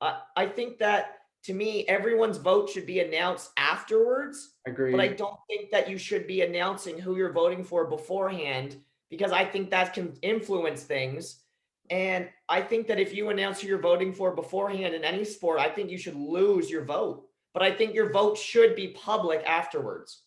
I think that, to me, everyone's vote should be announced afterwards. Agreed. But I don't think that you should be announcing who you're voting for beforehand, because I think that can influence things. And I think that if you announce who you're voting for beforehand in any sport, I think you should lose your vote. But I think your vote should be public afterwards.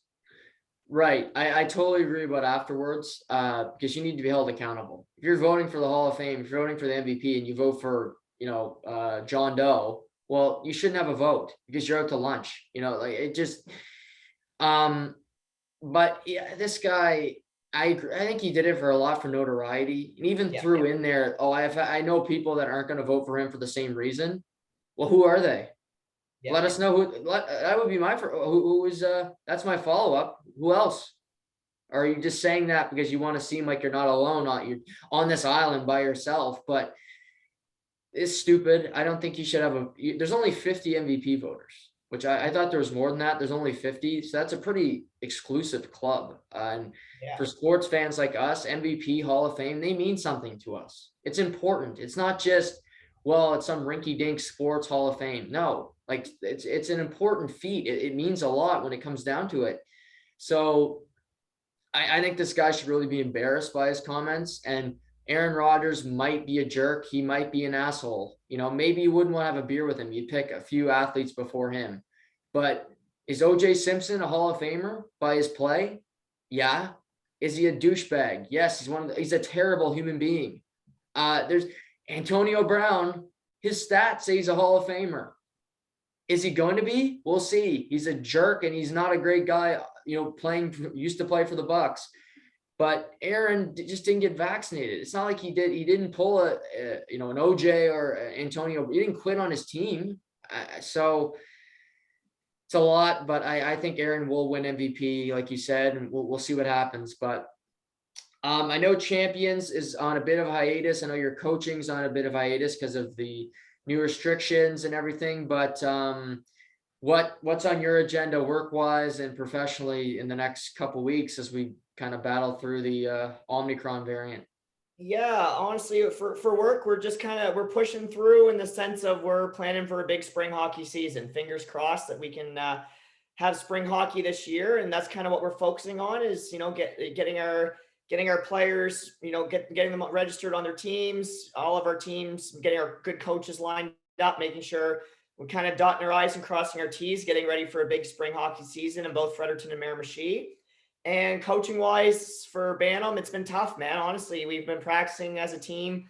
Right. I totally agree about afterwards, because you need to be held accountable. If you're voting for the Hall of Fame, if you're voting for the MVP and you vote for, John Doe, well, you shouldn't have a vote because you're out to lunch, like it just, but yeah, this guy, I think he did it for a lot for notoriety, and even threw in there, I know people that aren't going to vote for him for the same reason. Well, who are they? Yeah. Let us know that would be my, who is, that's my follow-up. Who else? Or are you just saying that because you want to seem like you're not alone, you're on this island by yourself? But it's stupid. I don't think you should have there's only 50 MVP voters, which I thought there was more than that. There's only 50. So that's a pretty exclusive club. And for sports fans like us, MVP, Hall of Fame, they mean something to us. It's important. It's not just, it's some rinky-dink sports Hall of Fame. No, like it's an important feat. It means a lot when it comes down to it. So I think this guy should really be embarrassed by his comments. And Aaron Rodgers might be a jerk. He might be an asshole. Maybe you wouldn't want to have a beer with him. You'd pick a few athletes before him. But is O.J. Simpson a Hall of Famer by his play? Yeah. Is he a douchebag? Yes. He's a terrible human being. There's Antonio Brown. His stats say he's a Hall of Famer. Is he going to be? We'll see. He's a jerk and he's not a great guy, used to play for the Bucks. But Aaron just didn't get vaccinated. It's not like he didn't pull an OJ or Antonio. He didn't quit on his team. So it's a lot, but I think Aaron will win MVP, like you said, and we'll see what happens. But I know Champions is on a bit of hiatus. I know your coaching's on a bit of hiatus because of the new restrictions and everything. But what's on your agenda work-wise and professionally in the next couple weeks as we kind of battle through the Omicron variant? Yeah, honestly, for work, we're pushing through in the sense of we're planning for a big spring hockey season. Fingers crossed that we can have spring hockey this year, and that's kind of what we're focusing on. Is getting our players, getting them registered on their teams, all of our teams, getting our good coaches lined up, making sure we're kind of dotting our I's and crossing our T's, getting ready for a big spring hockey season in both Fredericton and Miramichi. And coaching wise for Bantam, it's been tough, man. Honestly, we've been practicing as a team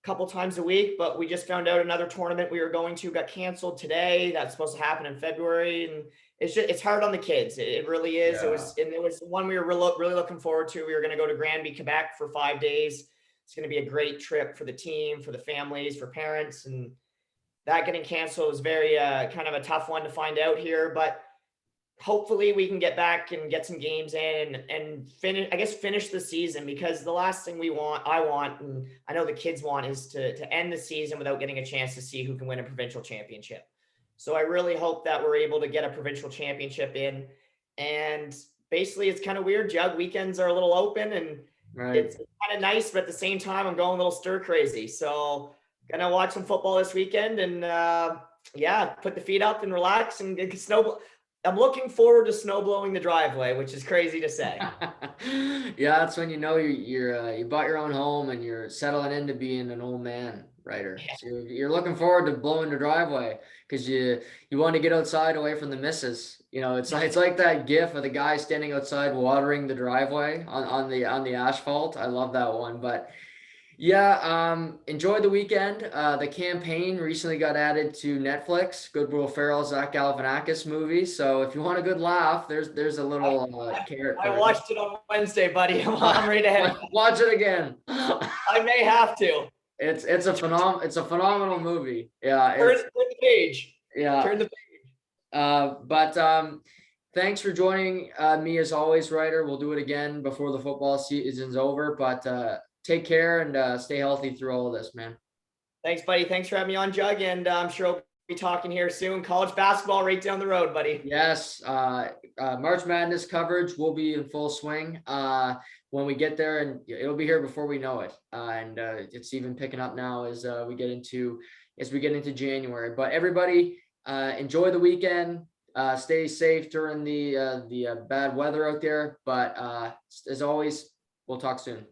a couple times a week, but we just found out another tournament we were going to got canceled today. That's supposed to happen in February, and it's hard on the kids. It really is. Yeah. It was one we were really looking forward to. We were going to go to Granby, Quebec for 5 days. It's going to be a great trip for the team, for the families, for parents, and that getting canceled was very kind of a tough one to find out here, but hopefully we can get back and get some games in and finish the season, because the last thing I want, and I know the kids want, is to end the season without getting a chance to see who can win a provincial championship. So I really hope that we're able to get a provincial championship in. And basically it's kind of weird. Jug weekends are a little open, and Right. it's kind of nice, but at the same time I'm going a little stir crazy. So gonna watch some football this weekend and put the feet up and relax and get snow. I'm looking forward to snow blowing the driveway, which is crazy to say. Yeah, that's when you know you bought your own home and you're settling into being an old man, Ryder. Yeah. So you're looking forward to blowing the driveway because you want to get outside away from the missus. It's like that gif of the guy standing outside watering the driveway on the asphalt. I love that one. But yeah, enjoy the weekend. The Campaign recently got added to Netflix. Good Will Ferrell, Zach Galifianakis movie. So if you want a good laugh, there's a little carrot. I watched it on Wednesday, buddy. I'm ready to head. Watch it again. I may have to. It's a phenomenal movie. Yeah. Turn the page. Yeah. Turn the page. But thanks for joining me as always, Ryder. We'll do it again before the football season's over. But take care and stay healthy through all of this, man. Thanks, buddy. Thanks for having me on, Jug. And I'm sure we'll be talking here soon. College basketball right down the road, buddy. Yes. March Madness coverage will be in full swing when we get there, and it'll be here before we know it. And it's even picking up now as we get into January. But everybody, enjoy the weekend. Stay safe during the bad weather out there. But as always, we'll talk soon.